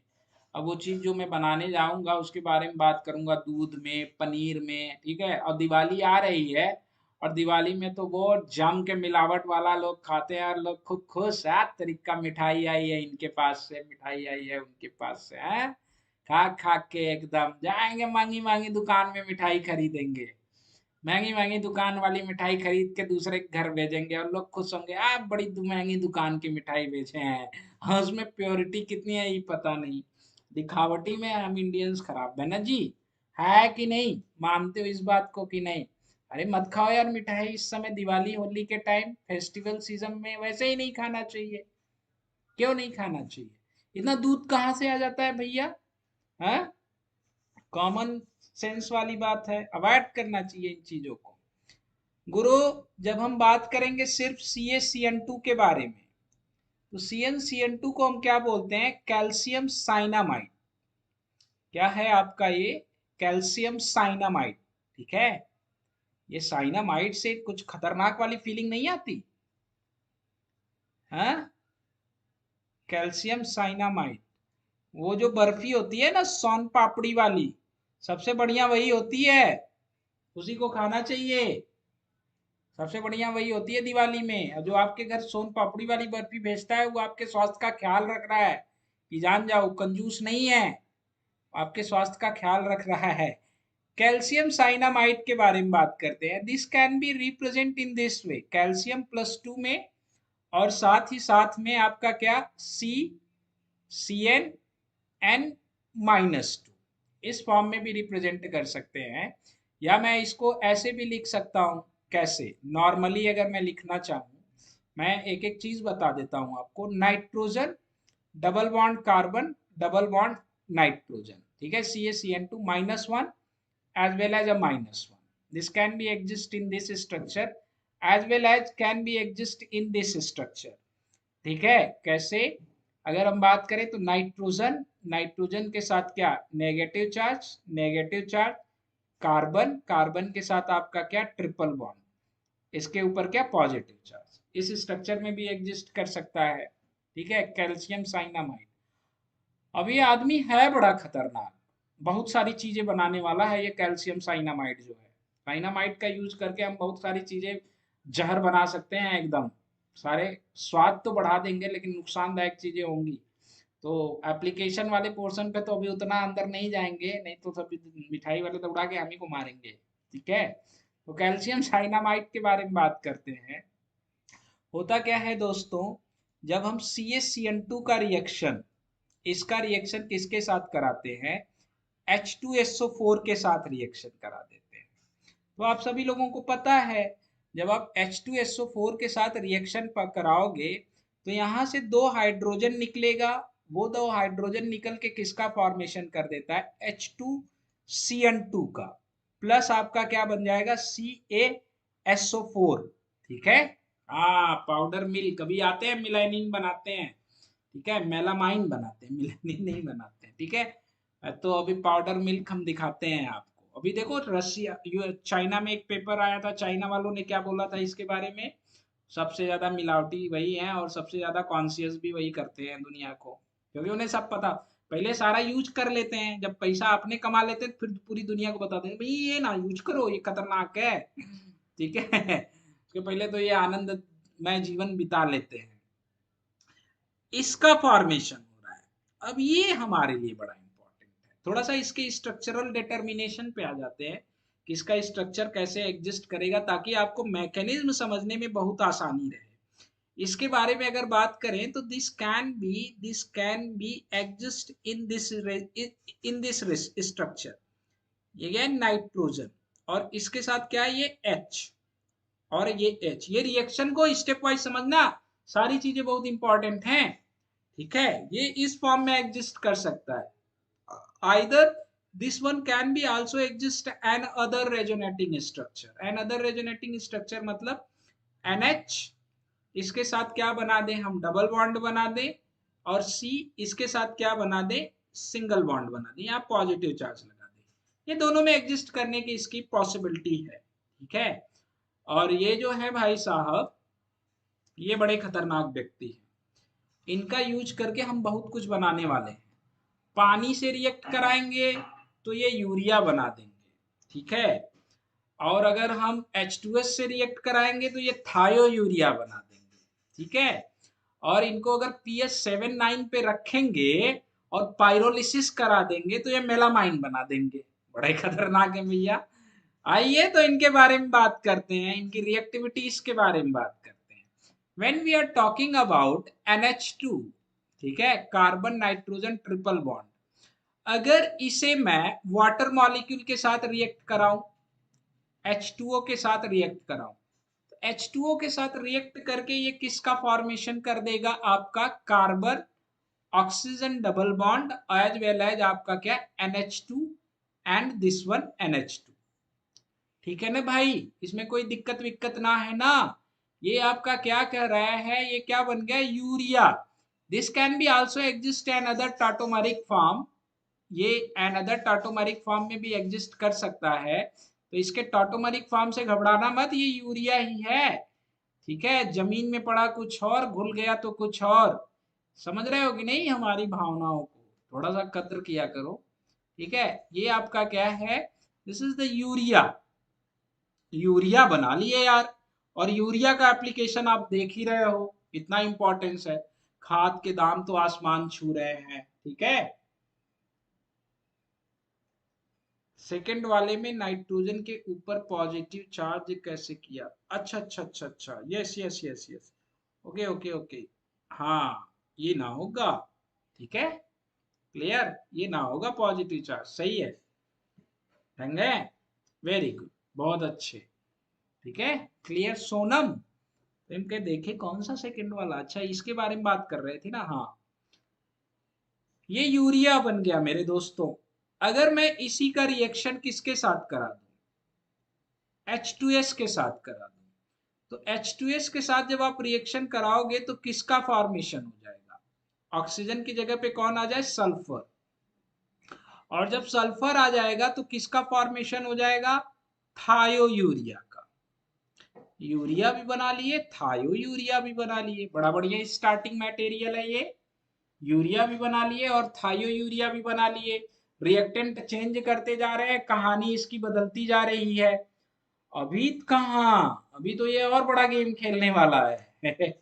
अब वो चीज जो मैं बनाने जाऊंगा उसके बारे में बात करूंगा, दूध में, पनीर में, ठीक है। और दिवाली आ रही है, और दिवाली में तो वो जम के मिलावट वाला लोग खाते हैं, और लोग खूब खुश है, तरीका मिठाई आई है इनके पास से, मिठाई आई है उनके पास से, है। खा खा के एकदम जाएंगे, महंगी महंगी दुकान में मिठाई खरीदेंगे, महंगी महंगी दुकान वाली मिठाई खरीद के दूसरे के घर भेजेंगे, और लोग खुश होंगे, आप बड़ी महंगी दुकान की मिठाई बेचे हैं। हाँ, उसमें प्योरिटी कितनी है ये पता नहीं। दिखावटी में हम इंडियंस खराब है ना जी, है कि नहीं, मानते हो इस बात को कि नहीं। अरे मत खाओ यार मिठाई इस समय, दिवाली होली के टाइम फेस्टिवल सीजन में वैसे ही नहीं खाना चाहिए। क्यों नहीं खाना चाहिए, इतना दूध कहाँ से आ जाता है भैया, है। कॉमन सेंस वाली बात है, अवॉइड करना चाहिए इन चीजों को। गुरु, जब हम बात करेंगे सिर्फ CaCN2 के बारे में, तो CnCN2 को हम क्या बोलते हैं, कैल्शियम साइनामाइड। क्या है आपका ये, कैल्शियम साइनामाइड, ठीक है। ये साइनामाइड से कुछ खतरनाक वाली फीलिंग नहीं आती, हाँ। कैल्शियम साइनामाइड, वो जो बर्फी होती है ना सोन पापड़ी वाली, सबसे बढ़िया वही होती है, उसी को खाना चाहिए। सबसे बढ़िया वही होती है दिवाली में। और जो आपके घर सोन पापड़ी वाली बर्फी भेजता है वो आपके स्वास्थ्य का ख्याल रख रहा है, कि जान जाओ कंजूस नहीं है, आपके स्वास्थ्य का ख्याल रख रहा है। कैल्शियम साइनामाइड के बारे में बात करते हैं। This can be represent in this way, कैल्शियम+2 में, और साथ ही साथ में आपका क्या, CnN-2 इस फॉर्म में भी रिप्रेजेंट कर सकते हैं। या मैं इसको ऐसे भी लिख सकता हूं, कैसे, नॉर्मली अगर मैं लिखना चाहूँ, मैं एक एक चीज बता देता हूं आपको। Nitrogen, double bond carbon, double bond nitrogen, ठीक है, CaCN2-1 as well as a -1. This can be exist in this structure as well as can be exist in this structure. ठीक है, कैसे? अगर हम बात करें तो नाइट्रोजन, नाइट्रोजन के साथ क्या, negative charge, negative charge, carbon, carbon के साथ आपका क्या, ट्रिपल बॉन्ड, इसके ऊपर क्या, पॉजिटिव चार्ज, इस स्ट्रक्चर में भी एग्जिस्ट कर सकता है। ठीक है, कैल्शियम साइनामाइड। अब ये आदमी है बड़ा खतरनाक, बहुत सारी चीजें बनाने वाला है ये कैल्शियम साइनामाइड जो है। साइनामाइड का यूज करके हम बहुत सारी चीजें जहर बना सकते हैं एकदम सारे, स्वाद तो बढ़ा देंगे लेकिन नुकसानदायक चीजें होंगी। तो एप्लीकेशन वाले पोर्शन पे तो अभी उतना अंदर नहीं जाएंगे, नहीं तो सभी मिठाई वाले तो उड़ा के हम ही को मारेंगे। ठीक है, तो कैल्शियम साइनामाइड के बारे में बात करते हैं। होता क्या है दोस्तों, जब हम CaCN2 का रिएक्शन, इसका रिएक्शन किसके साथ कराते हैं, H2SO4 के साथ रिएक्शन करा देते हैं। तो आप सभी लोगों को पता है, जब आप H2SO4 के साथ रिएक्शन कराओगे तो यहाँ से 2 हाइड्रोजन निकलेगा, वो 2 हाइड्रोजन निकल के किसका फॉर्मेशन कर देता है, H2CN2 का, प्लस आपका क्या बन जाएगा, CaSO4। ठीक है, हाँ, पाउडर मिल कभी आते हैं, मिलानिन बनाते हैं। ठीक है, मेलामाइन बनाते हैं, मिलानिन नहीं बनाते हैं। ठीक है, तो अभी पाउडर मिल्क हम दिखाते हैं आपको। अभी देखो रशिया, चाइना में एक पेपर आया था, चाइना वालों ने क्या बोला था इसके बारे में, सबसे ज्यादा मिलावटी वही है और सबसे ज्यादा कॉन्शियस भी वही करते हैं दुनिया को, क्योंकि उन्हें सब पता, पहले सारा यूज कर लेते हैं, जब पैसा अपने कमा लेते हैं फिर पूरी दुनिया को बताते हैं भाई ये ना यूज करो, ये खतरनाक है। ठीक है, उसके पहले तो ये आनंदमय जीवन बिता लेते हैं। इसका फॉर्मेशन हो रहा है, अब ये हमारे लिए बड़ा इंपॉर्टेंट है। थोड़ा सा इसके स्ट्रक्चरल डिटर्मिनेशन पे आ जाते हैं कि इसका स्ट्रक्चर कैसे एग्जिस्ट करेगा, ताकि आपको मैकेनिज्म समझने में बहुत आसानी रहे। इसके बारे में अगर बात करें तो this can be exist in this structure, ये नाइट्रोजन, और इसके साथ क्या है, ये H और ये H। ये रिएक्शन को स्टेप वाइज समझना, सारी चीजें बहुत इंपॉर्टेंट हैं। ठीक है, ये इस फॉर्म में एग्जिस्ट कर सकता है। Either this one can be also exist N other resonating structure. Another resonating structure मतलब NH, इसके साथ क्या बना दें हम, डबल बॉन्ड बना दें, और C इसके साथ क्या बना दें, सिंगल बॉन्ड बना दें, या पॉजिटिव चार्ज लगा दें। ये दोनों में एग्जिस्ट करने की इसकी पॉसिबिलिटी है। ठीक है, और ये जो है भाई साहब, ये बड़े खतरनाक व्यक्ति हैं, इनका यूज करके हम बहुत कुछ बनाने वाले हैं। पानी से रिएक्ट कराएंगे तो ये यूरिया बना देंगे। ठीक है, और अगर हम H2S से रिएक्ट कराएंगे तो ये थायो यूरिया बना देंगे। ठीक है, और इनको अगर pH 7 9 पे रखेंगे और पायरोलिसिस करा देंगे तो ये मेलामाइन बना देंगे। बड़े खतरनाक है भैया। आइए तो इनके बारे में बात करते हैं, इनकी रिएक्टिविटीज के बारे में बात करते हैं। When we are talking about NH2, ठीक है, कार्बन नाइट्रोजन ट्रिपल बॉन्ड, अगर इसे मैं वाटर मॉलिक्यूल के साथ रिएक्ट कराऊं, H2O के साथ रिएक्ट कराऊं, तो H2O के साथ रिएक्ट करके ये किसका फॉर्मेशन कर देगा, आपका carbon oxygen double bond as well as आपका क्या, NH2 and this one NH2। ठीक है ना भाई, इसमें कोई दिक्कत विक्कत ना है ना। ये आपका क्या कह रहा है, ये क्या बन गया, urea. This can be also exist N other tautomeric form, ये एन अदर टाटोमेरिक फॉर्म में भी एग्जिस्ट कर सकता है। तो इसके टाटोमेरिक फॉर्म से घबराना मत, ये यूरिया ही है। ठीक है, जमीन में पड़ा कुछ और, घुल गया तो कुछ और। समझ रहे हो कि नहीं हमारी भावनाओं को, थोड़ा सा कद्र किया करो। ठीक है, ये आपका क्या है, this is the urea. Urea बना लिए यार, और यूरिया का एप्लीकेशन आप देख ही रहे हो, इतना इंपॉर्टेंस है, खाद के दाम तो आसमान छू रहे हैं। ठीक है, सेकंड वाले में नाइट्रोजन के ऊपर पॉजिटिव चार्ज कैसे किया, अच्छा अच्छा अच्छा अच्छा, yes yes yes yes, okay okay okay, हाँ ये ना होगा। ठीक है, क्लियर, ये ना होगा पॉजिटिव चार्ज, सही है, ढंग है, वेरी गुड, बहुत अच्छे। ठीक है, क्लियर सोनम, तो इनके देखे कौन सा सेकंड वाला, अच्छा इसके बारे में बात कर रहे थे ना, हाँ, ये यूरिया बन गया मेरे दोस्तों। अगर मैं इसी का रिएक्शन किसके साथ करा दूं, H2S के साथ करा दूं, तो H2S के साथ जब आप रिएक्शन कराओगे तो किसका फॉर्मेशन हो जाएगा, ऑक्सीजन की जगह पे कौन आ जाए, सल्फर। और जब सल्फर आ जाएगा तो किसका फॉर्मेशन हो जाएगा, थायो यूरिया का। यूरिया भी बना लिए, थायो यूरिया भी बना लिए, बड़ा बढ़िया स्टार्टिंग मटेरियल है ये। यूरिया भी बना लिए और थायो यूरिया भी बना लिए। रिएक्टेंट चेंज करते जा रहे हैं, कहानी इसकी बदलती जा रही है। अभी कहाँ, अभी तो ये और बड़ा गेम खेलने वाला है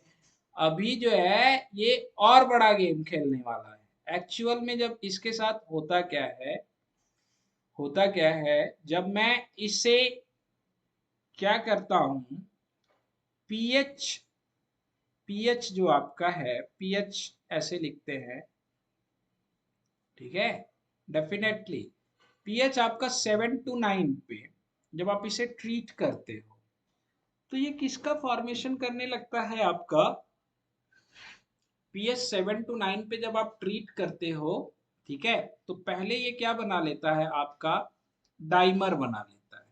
अभी जो है ये और बड़ा गेम खेलने वाला है एक्चुअल में। जब इसके साथ होता क्या है, होता क्या है, जब मैं इसे क्या करता हूं, पीएच, पीएच जो आपका है, पीएच ऐसे लिखते हैं, ठीक है, डेफिनेटली पीएच आपका 7 to 9 पे जब आप इसे ट्रीट करते हो तो ये किसका फॉर्मेशन करने लगता है आपका, पीएच 7 to 9 पे जब आप ट्रीट करते हो, ठीक है, तो पहले ये क्या बना लेता है आपका, डाइमर बना लेता है।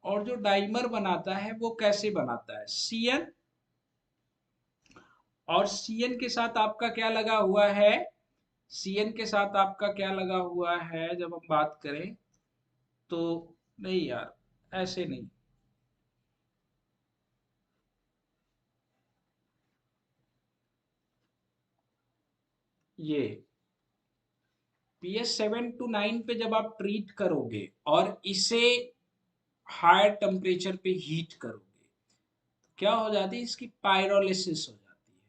और जो डाइमर बनाता है वो कैसे बनाता है, सीएन, और सीएन के साथ आपका क्या लगा हुआ है, सीएन के साथ आपका क्या लगा हुआ है जब हम बात करें तो, नहीं यार ऐसे नहीं, ये पीएच 7 to 9 पे जब आप ट्रीट करोगे और इसे हायर टेम्परेचर पे हीट करोगे, क्या हो जाती है, इसकी पायरोलिसिस हो जाती है।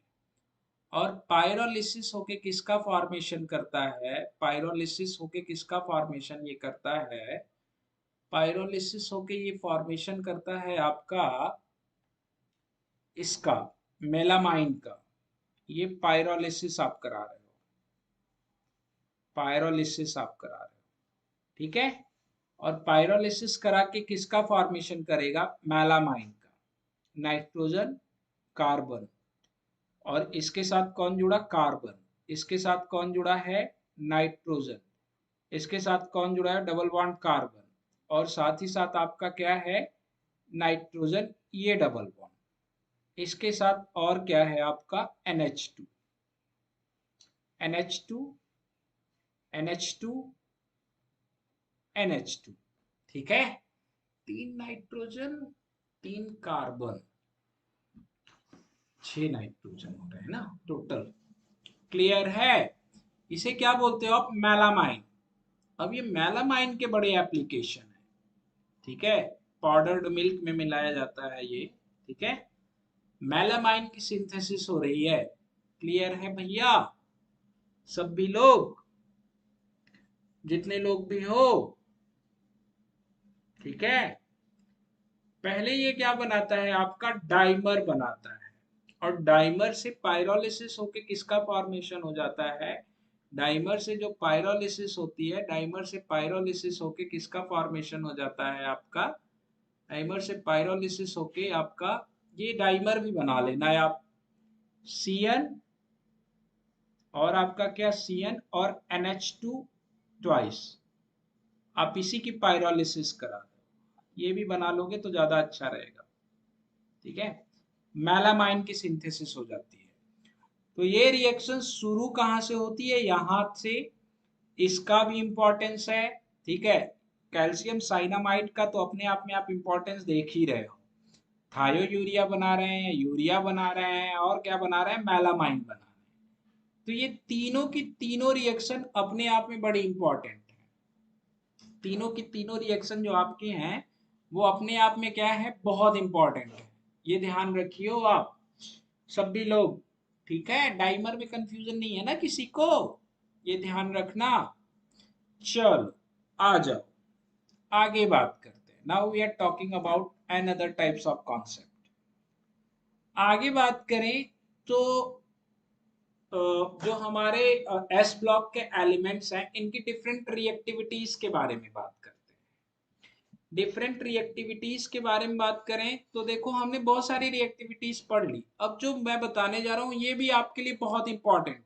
और पायरोलिसिस होके किसका फॉर्मेशन करता है, पायरोलिसिस होके किसका फॉर्मेशन ये करता है, पायरोलिसिस होके ये फॉर्मेशन करता है आपका इसका, मेलामाइन का। ये पायरोलिसिस आप करा रहे हो, पायरोलिसिस आप करा रहे हो, ठीक है। और पायरोलिसिस करा के किसका फॉर्मेशन करेगा, मेलामाइन का, नाइट्रोजन, कार्बन, और इसके साथ कौन जुड़ा, कार्बन, इसके साथ कौन जुड़ा है, नाइट्रोजन, इसके साथ कौन जुड़ा है, डबल बॉन्ड कार्बन, और साथ ही साथ आपका क्या है, नाइट्रोजन, ये डबल बॉन्ड, इसके साथ और क्या है आपका, NH2, NH2, NH2, NH2, ठीक है। 3 नाइट्रोजन, 3 कार्बन, 6 नाइट्रोजन हो रहे हैं ना टोटल, क्लियर है। इसे क्या बोलते हो आप, मेलामाइन। अब ये मेलामाइन के बड़े एप्लीकेशन है, ठीक है, पाउडर्ड मिल्क में मिलाया जाता है ये, ठीक है। मेलामाइन की सिंथेसिस हो रही है, क्लियर है भैया, सब भी लोग, जितने लोग भी हो, ठीक है। पहले ये क्या बनाता है आपका, डाइमर बनाता है, और डाइमर से पायरोलिसिस होके किसका फॉर्मेशन हो जाता है, डाइमर से जो पायरोलिसिस होती है, डाइमर से पायरोलिसिस होके किसका फॉर्मेशन हो जाता है आपका, डाइमर से पायरोलिसिस होके आपका, ये डाइमर भी बना लेना है आप, सीएन, और आपका क्या, सीएन और NH2 ट्वाइस, आप इसी की पायरोलिसिस करा दो, ये भी बना लोगे तो ज्यादा अच्छा रहेगा, ठीक है। मेलामाइन की सिंथेसिस हो जाती है। तो ये रिएक्शन शुरू कहाँ से होती है, यहाँ से, इसका भी इंपॉर्टेंस है, ठीक है। कैल्शियम साइनामाइड का तो अपने आप में आप इंपॉर्टेंस देख ही रहे हो, थायो यूरिया बना रहे हैं, यूरिया बना रहे हैं, और क्या बना रहे हैं, मेलामाइन बना रहे हैं। तो ये तीनों की तीनों रिएक्शन अपने आप में बड़ी इंपॉर्टेंट है। तीनों की तीनों रिएक्शन जो आपके हैं वो अपने आप में क्या है, बहुत इंपॉर्टेंट है, ये ध्यान रखियो आप सभी लोग, ठीक है। डाइमर में कंफ्यूजन नहीं है ना किसी को, ये ध्यान रखना। चलो आ जाओ, आगे बात करते हैं। Now we are talking about another types of concept. आगे बात करें तो जो हमारे एस ब्लॉक के एलिमेंट्स हैं इनकी डिफरेंट रिएक्टिविटीज के बारे में बात करते हैं। डिफरेंट रिएक्टिविटीज के बारे में बात करें तो देखो हमने बहुत सारी रिएक्टिविटीज पढ़ ली, अब जो मैं बताने जा रहा हूँ ये भी आपके लिए बहुत इंपॉर्टेंट है।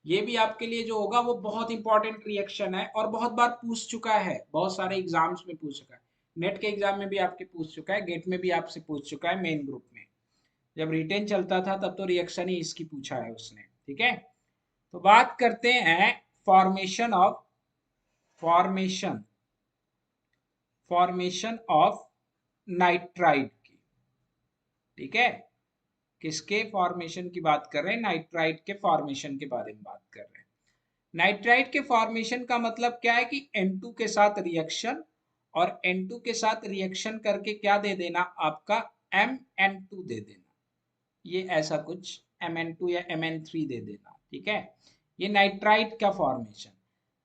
ये भी आपके लिए जो होगा वो बहुत इंपॉर्टेंट रिएक्शन है और बहुत बार पूछ चुका है, बहुत सारे एग्जाम्स में पूछ चुका है। नेट के एग्जाम में भी आपके पूछ चुका है, गेट में भी आपसे पूछ चुका है, मेन ग्रुप में जब रिटेन चलता था तब तो रिएक्शन ही इसकी पूछा है उसने। ठीक है, तो बात करते हैं formation of formation formation of nitride की। ठीक है, किसके फॉर्मेशन की बात कर रहे हैं? नाइट्राइड के फॉर्मेशन के बारे में बात कर रहे हैं। नाइट्राइड के फॉर्मेशन का मतलब क्या है कि N2 के साथ रिएक्शन, और N2 के साथ रिएक्शन करके क्या दे देना आपका MN2 दे देना, ये ऐसा कुछ Mn2 या Mn3 दे देना। ठीक है, ये नाइट्राइड का फॉर्मेशन।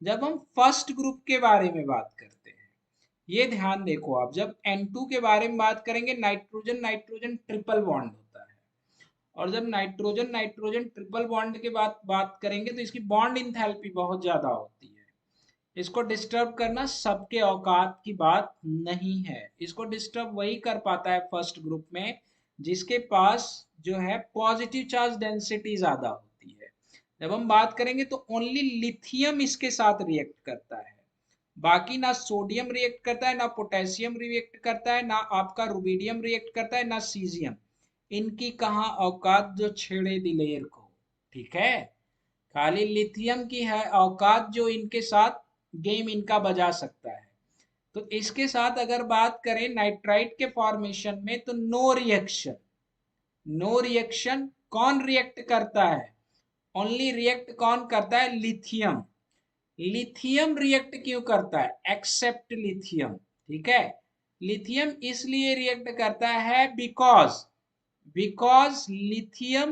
जब हम फर्स्ट ग्रुप के बारे में बात करते हैं, ये ध्यान देखो आप, जब N2 के बारे में बात करेंगे, नाइट्रोजन नाइट्रोजन ट्रिपल बॉन्ड होता है, और जब नाइट्रोजन नाइट्रोजन ट्रिपल बॉन्ड के बात करेंगे तो इसकी बॉन्ड इंथैल्पी बहुत ज्यादा होती है। इसको डिस्टर्ब करना सबके औकात की बात नहीं है। इसको डिस्टर्ब वही कर पाता है फर्स्ट ग्रुप में जिसके पास जो है पॉजिटिव चार्ज डेंसिटी ज्यादा होती है। जब हम बात करेंगे तो ओनली लिथियम इसके साथ रिएक्ट करता है, बाकी ना सोडियम रिएक्ट करता है, ना पोटेशियम रिएक्ट करता है, ना आपका रुबिडियम रिएक्ट करता है, ना सीजियम। इनकी कहाँ औकात जो छेड़े दिलेर को। ठीक है, खाली लिथियम की है औकात जो इनके साथ गेम इनका बजा सकता है। तो इसके साथ अगर बात करें नाइट्राइट के फॉर्मेशन में, तो नो रिएक्शन। नो रिएक्शन कौन रिएक्ट करता है? ओनली रिएक्ट कौन करता है? लिथियम। लिथियम रिएक्ट क्यों करता है? Except lithium. ठीक है, लिथियम इसलिए रिएक्ट करता है because because lithium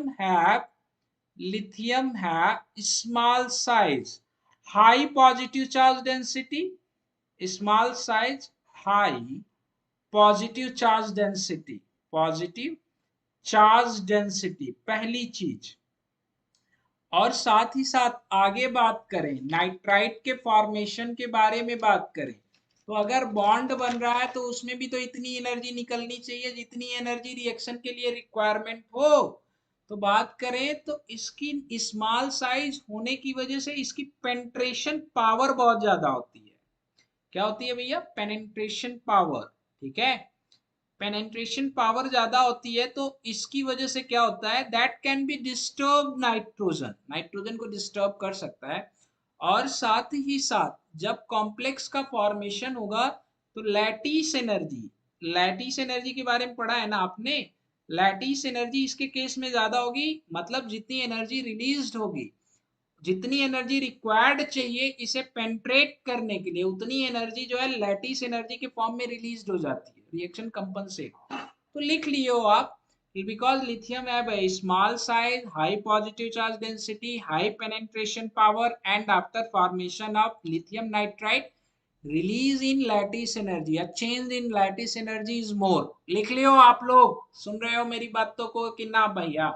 have small size, high positive charge density, small size, high positive charge density, positive charge density पहली चीज। और साथ ही साथ आगे बात करें नाइट्राइट के फॉर्मेशन के बारे में बात करें, तो अगर बॉन्ड बन रहा है तो उसमें भी तो इतनी एनर्जी निकलनी चाहिए जितनी एनर्जी रिएक्शन के लिए रिक्वायरमेंट हो। तो बात करें तो इसकी स्मॉल साइज होने की वजह से इसकी पेनिट्रेशन पावर बहुत ज्यादा होती है। क्या होती है भैया? Penetration power. ठीक है, पेनिट्रेशन पावर ज्यादा होती है तो इसकी वजह से क्या होता है, that can be disturb nitrogen, nitrogen को डिस्टर्ब कर सकता है। और साथ ही साथ जब कॉम्प्लेक्स का फॉर्मेशन होगा तो लैटिस एनर्जी के बारे में पढ़ा है ना आपने? लैटिस एनर्जी इसके केस में ज्यादा होगी, मतलब जितनी एनर्जी रिलीज्ड होगी, जितनी एनर्जी रिक्वायर्ड चाहिए इसे पेंट्रेट करने के लिए, उतनी एनर्जी जो है लैटिस एनर्जी के फॉर्म में रिलीज हो जाती है, रिएक्शन कंपनसेट। तो लिख लियो आप, because lithium have a small size, high positive charge density, high penetration power, and after formation of lithium nitride, release in lattice energy, a change in lattice energy is more। लिख लियो आप लोग, सुन रहे हो मेरी बातों को कि ना भैया?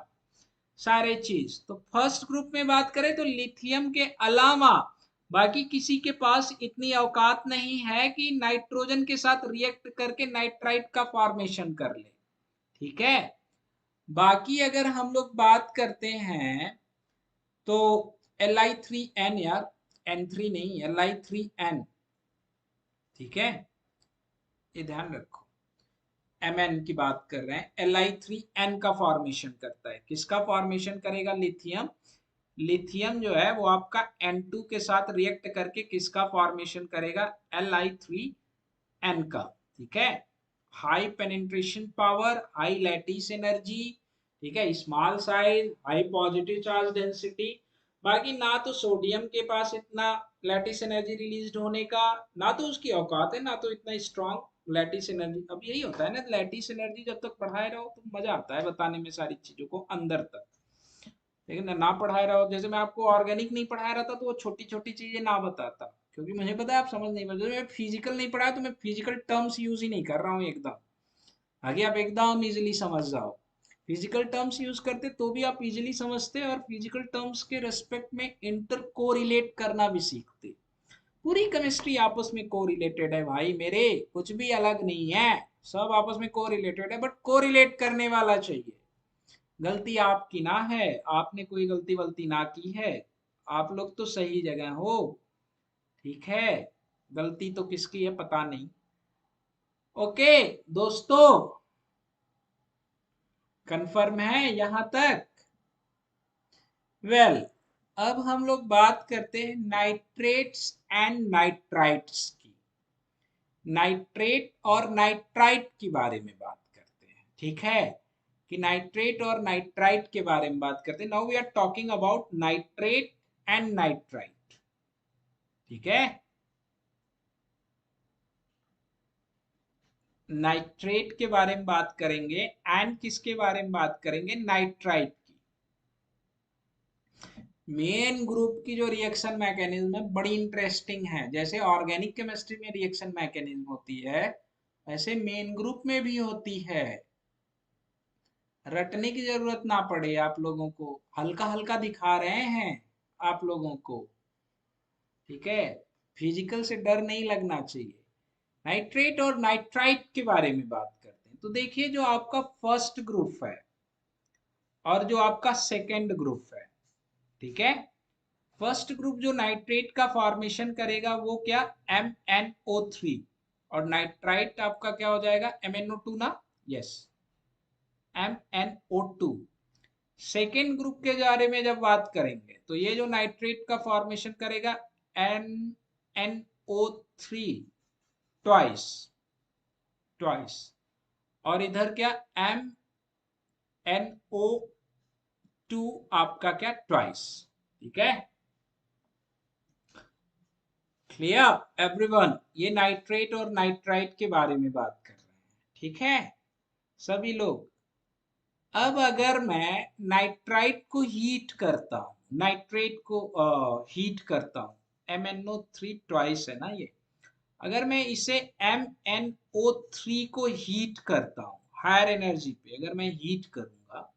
सारे चीज तो फर्स्ट ग्रुप में बात करें तो लिथियम के अलावा बाकी किसी के पास इतनी औकात नहीं है कि नाइट्रोजन के साथ रिएक्ट करके नाइट्राइट का फॉर्मेशन कर ले। ठीक है, बाकी अगर हम लोग बात करते हैं तो Li3n यार, N3 नहीं, Li3n। ठीक है, ये ध्यान रखो, Mn की बात कर रहे हैं। Li3n का फॉर्मेशन करता है, किसका फॉर्मेशन करेगा? लिथियम। लिथियम जो है वो आपका N2 के साथ रिएक्ट करके किसका फॉर्मेशन करेगा? Li3n का। ठीक है, high penetration power, high lattice energy, ठीक है, small size, high positive charge density. बाकी ना तो सोडियम के पास इतना लैटिस एनर्जी रिलीज होने का, ना तो उसकी औकात है, ना तो इतना स्ट्रॉन्ग लैटिस एनर्जी। अब यही होता है ना, लैटिस एनर्जी जब तक पढ़ाए रहो तो मजा आता है बताने में सारी चीजों को अंदर तक, लेकिन ना पढ़ाए रहो, जैसे मैं आपको ऑर्गेनिक नहीं पढ़ा रहा था तो वो छोटी छोटी चीजें ना बताता, क्योंकि मुझे पता है आप समझ नहीं पाते। मैं फिजिकल नहीं पढ़ाया तो मैं फिजिकल टर्म्स यूज ही नहीं कर रहा हूँ एकदम, आगे आप एकदम इजीली समझ जाओ। फिजिकल टर्म्स यूज करते तो भी आप इजीली समझते, और फिजिकल टर्म्स के रेस्पेक्ट में इंटर कोरिलेट करना भी सीखते। पूरी केमिस्ट्री आपस में कोरिलेटेड है भाई मेरे, कुछ भी अलग नहीं है, सब आपस में कोरिलेटेड है, बट कोरिलेट करने वाला चाहिए। गलती आपकी ना है, आपने कोई गलती वलती ना की है, आप लोग तो सही जगह हो। ठीक है, गलती तो किसकी है पता नहीं। ओके दोस्तों, कंफर्म है यहां तक? वेल, अब हम लोग बात करते हैं नाइट्रेट्स एंड नाइट्राइट्स की। नाइट्रेट और नाइट्राइट के बारे में बात करते हैं। ठीक है, कि नाइट्रेट और नाइट्राइट के बारे में बात करते हैं। Now we are talking about nitrate and nitrite. ठीक है, नाइट्रेट के बारे में बात करेंगे एंड किसके बारे में बात करेंगे? नाइट्राइट की। मेन ग्रुप की जो रिएक्शन मैकेनिज्म है बड़ी इंटरेस्टिंग है। जैसे ऑर्गेनिक केमिस्ट्री में रिएक्शन मैकेनिज्म होती है, वैसे मेन ग्रुप में भी होती है। रटने की जरूरत ना पड़े आप लोगों को, हल्का हल्का दिखा रहे हैं आप लोगों को। ठीक है, फिजिकल से डर नहीं लगना चाहिए। नाइट्रेट और नाइट्राइट के बारे में बात करते हैं। तो देखिए, जो आपका फर्स्ट ग्रुप है और जो आपका सेकेंड ग्रुप है, ठीक है, फर्स्ट ग्रुप जो नाइट्रेट का फॉर्मेशन करेगा वो क्या? MnO3। और नाइट्राइट आपका क्या हो जाएगा? MnO2 ना? Yes, MnO2। सेकेंड ग्रुप के बारे में जब बात करेंगे तो ये जो नाइट्रेट का फॉर्मेशन करेगा NnO3 ट्वाइस, ट्वाइस। और इधर क्या? MnO2 आपका क्या? ट्वाइस। ठीक है, क्लियर एवरीवन? ये नाइट्रेट और नाइट्राइट के बारे में बात कर रहे हैं। ठीक है सभी लोग। अब अगर मैं नाइट्राइट को हीट करता हूँ, नाइट्रेट को हीट करता हूँ, MnO3 ट्वाइस है ना ये, अगर मैं इसे MnO3 को हीट करता हूँ हायर एनर्जी पे, अगर मैं हीट करूंगा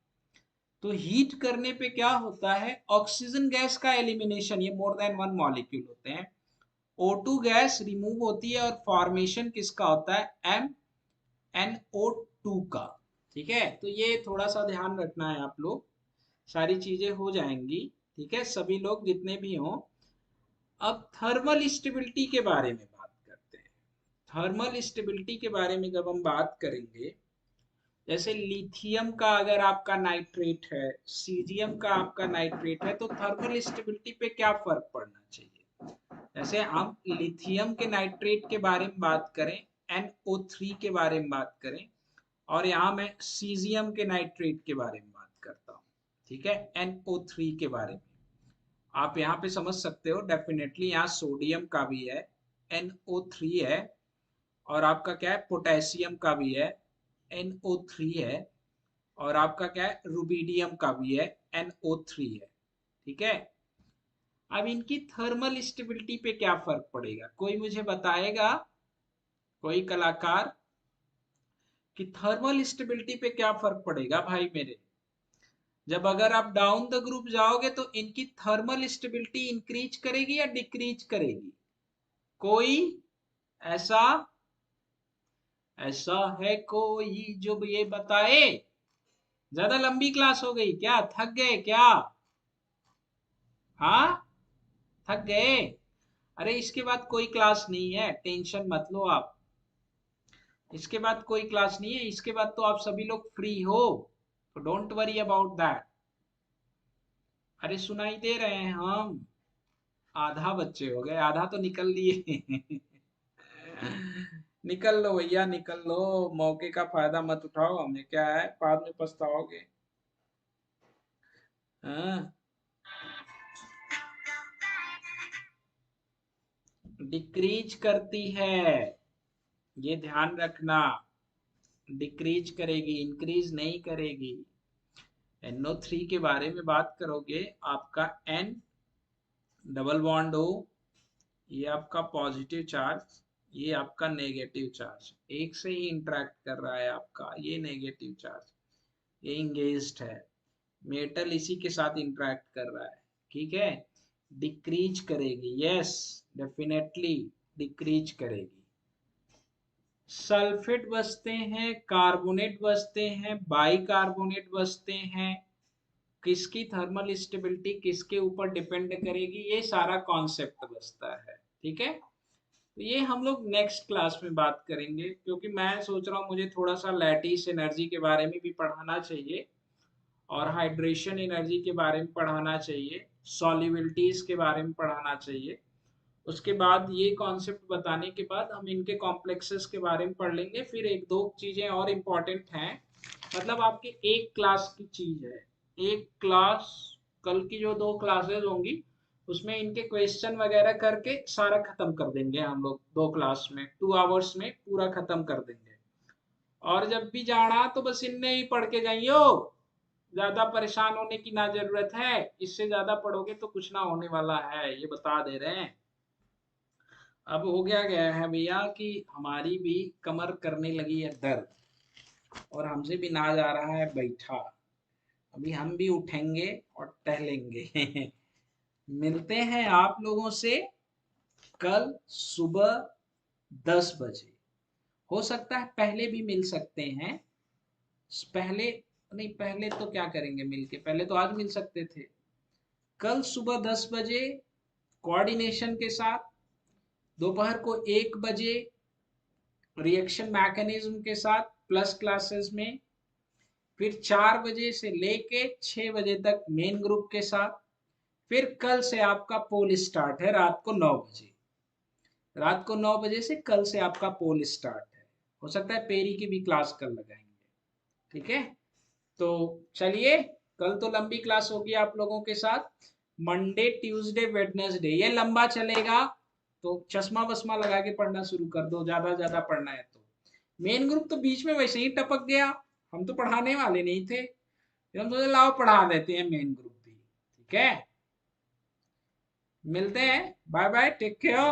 तो हीट करने पे क्या होता है? ऑक्सीजन गैस का एलिमिनेशन, ये मोर देन वन मॉलिक्यूल होते हैं, O2 गैस रिमूव होती है और फॉर्मेशन किसका होता है? MnO2 का। ठीक है, तो ये थोड़ा सा ध्यान रखना है आप लोग, सारी चीजें हो जाएंगी। ठीक है, सभी लोग जितने भी हों। अब थर्मल स्टेबिलिटी के बारे में बात करते हैं। थर्मल स्टेबिलिटी के बारे में जब हम बात करेंगे, जैसे लिथियम का अगर आपका नाइट्रेट है, सीजियम का आपका नाइट्रेट है, तो थर्मल स्टेबिलिटी पे क्या फर्क पड़ना चाहिए? जैसे हम लिथियम के नाइट्रेट के बारे में बात करें, NO3 के बारे में बात करें, और यहाँ मैं सीजियम के नाइट्रेट के बारे में बात करता हूँ। ठीक है, NO3 के बारे में आप यहाँ पे समझ सकते हो डेफिनेटली। यहाँ सोडियम का भी है, NO3 है, और आपका क्या है? पोटेशियम का भी है, NO3 है, और आपका क्या है? रुबिडियम का भी है, NO3 है। ठीक है, अब इनकी थर्मल स्टेबिलिटी पे क्या फर्क पड़ेगा? कोई मुझे बताएगा, कोई कलाकार, कि थर्मल स्टेबिलिटी पे क्या फर्क पड़ेगा भाई मेरे? जब अगर आप डाउन द ग्रुप जाओगे तो इनकी थर्मल स्टेबिलिटी इंक्रीज करेगी या डिक्रीज करेगी? कोई ऐसा, ऐसा है कोई जो ये बताए? ज्यादा लंबी क्लास हो गई क्या? थक गए क्या? हाँ, थक गए? अरे इसके बाद कोई क्लास नहीं है, टेंशन मत लो आप। इसके बाद कोई क्लास नहीं है, इसके बाद तो आप सभी लोग फ्री हो, तो डोंट वरी अबाउट दैट। अरे सुनाई दे रहे हैं हम। आधा बच्चे हो गए, आधा तो निकल लिए। निकल लो भैया, निकल लो, मौके का फायदा मत उठाओ, हमें क्या है, बाद में पछताओगे। हाँ, डिक्रीज करती है, ये ध्यान रखना। डिक्रीज करेगी, इंक्रीज नहीं करेगी। NO3 के बारे में बात करोगे, आपका N डबल बॉन्ड O, ये आपका पॉजिटिव चार्ज, ये आपका नेगेटिव चार्ज, एक से ही इंटरेक्ट कर रहा है आपका, ये नेगेटिव चार्ज, ये इंगेज्ड है, मेटल इसी के साथ इंटरेक्ट कर रहा है। ठीक है, डिक्रीज करेगी, यस डेफिनेटली डिक्रीज करेगी। सल्फेट बचते हैं, कार्बोनेट बचते हैं, बाई कार्बोनेट बचते हैं, किसकी थर्मल स्टेबिलिटी किसके ऊपर डिपेंड करेगी, ये सारा कॉन्सेप्ट बसता है। ठीक है, तो ये हम लोग नेक्स्ट क्लास में बात करेंगे, क्योंकि मैं सोच रहा हूँ मुझे थोड़ा सा लैटिस एनर्जी के बारे में भी पढ़ाना चाहिए और हाइड्रेशन एनर्जी के बारे में पढ़ाना चाहिए, सॉल्युबिलिटीज के बारे में पढ़ाना चाहिए। उसके बाद ये कॉन्सेप्ट बताने के बाद हम इनके कॉम्प्लेक्सेस के बारे में पढ़ लेंगे। फिर एक दो चीजें और इम्पोर्टेंट हैं, मतलब आपके एक क्लास की चीज है, एक क्लास, कल की जो 2 क्लासेस होंगी उसमें इनके क्वेश्चन वगैरह करके सारा खत्म कर देंगे हम लोग, 2 क्लास में 2 आवर्स में पूरा खत्म कर देंगे। और जब भी जाना तो बस इनने ही पढ़ के जाइयो, ज्यादा परेशान होने की ना जरूरत है, इससे ज्यादा पढ़ोगे तो कुछ ना होने वाला है, ये बता दे रहे हैं। अब हो गया है भैया कि हमारी भी कमर करने लगी है दर्द और हमसे भी ना जा रहा है बैठा, अभी हम भी उठेंगे और टहलेंगे। मिलते हैं आप लोगों से कल सुबह 10 बजे। हो सकता है पहले भी मिल सकते हैं, पहले नहीं, पहले तो क्या करेंगे मिलके, पहले तो आज मिल सकते थे। कल सुबह 10 बजे कोऑर्डिनेशन के साथ, दोपहर को 1 बजे रिएक्शन मैकेनिज्म के साथ प्लस क्लासेस में, फिर 4 बजे से लेके 6 बजे तक मेन ग्रुप के साथ। फिर कल से आपका पोल स्टार्ट है रात को 9 बजे, रात को 9 बजे से कल से आपका पोल स्टार्ट है। हो सकता है पेरी की भी क्लास कल लगाएंगे। ठीक है, तो चलिए, कल तो लंबी क्लास होगी आप लोगों के साथ। मंडे ट्यूसडे वेडनेसडे ये लंबा चलेगा, तो चश्मा वश्मा लगा के पढ़ना शुरू कर दो, ज्यादा ज्यादा पढ़ना है तो। मेन ग्रुप तो बीच में वैसे ही टपक गया, हम तो पढ़ाने वाले नहीं थे, फिर हम सोचे लाओ पढ़ा देते हैं मेन ग्रुप भी। ठीक है, मिलते हैं, बाय बाय, टेक केयर।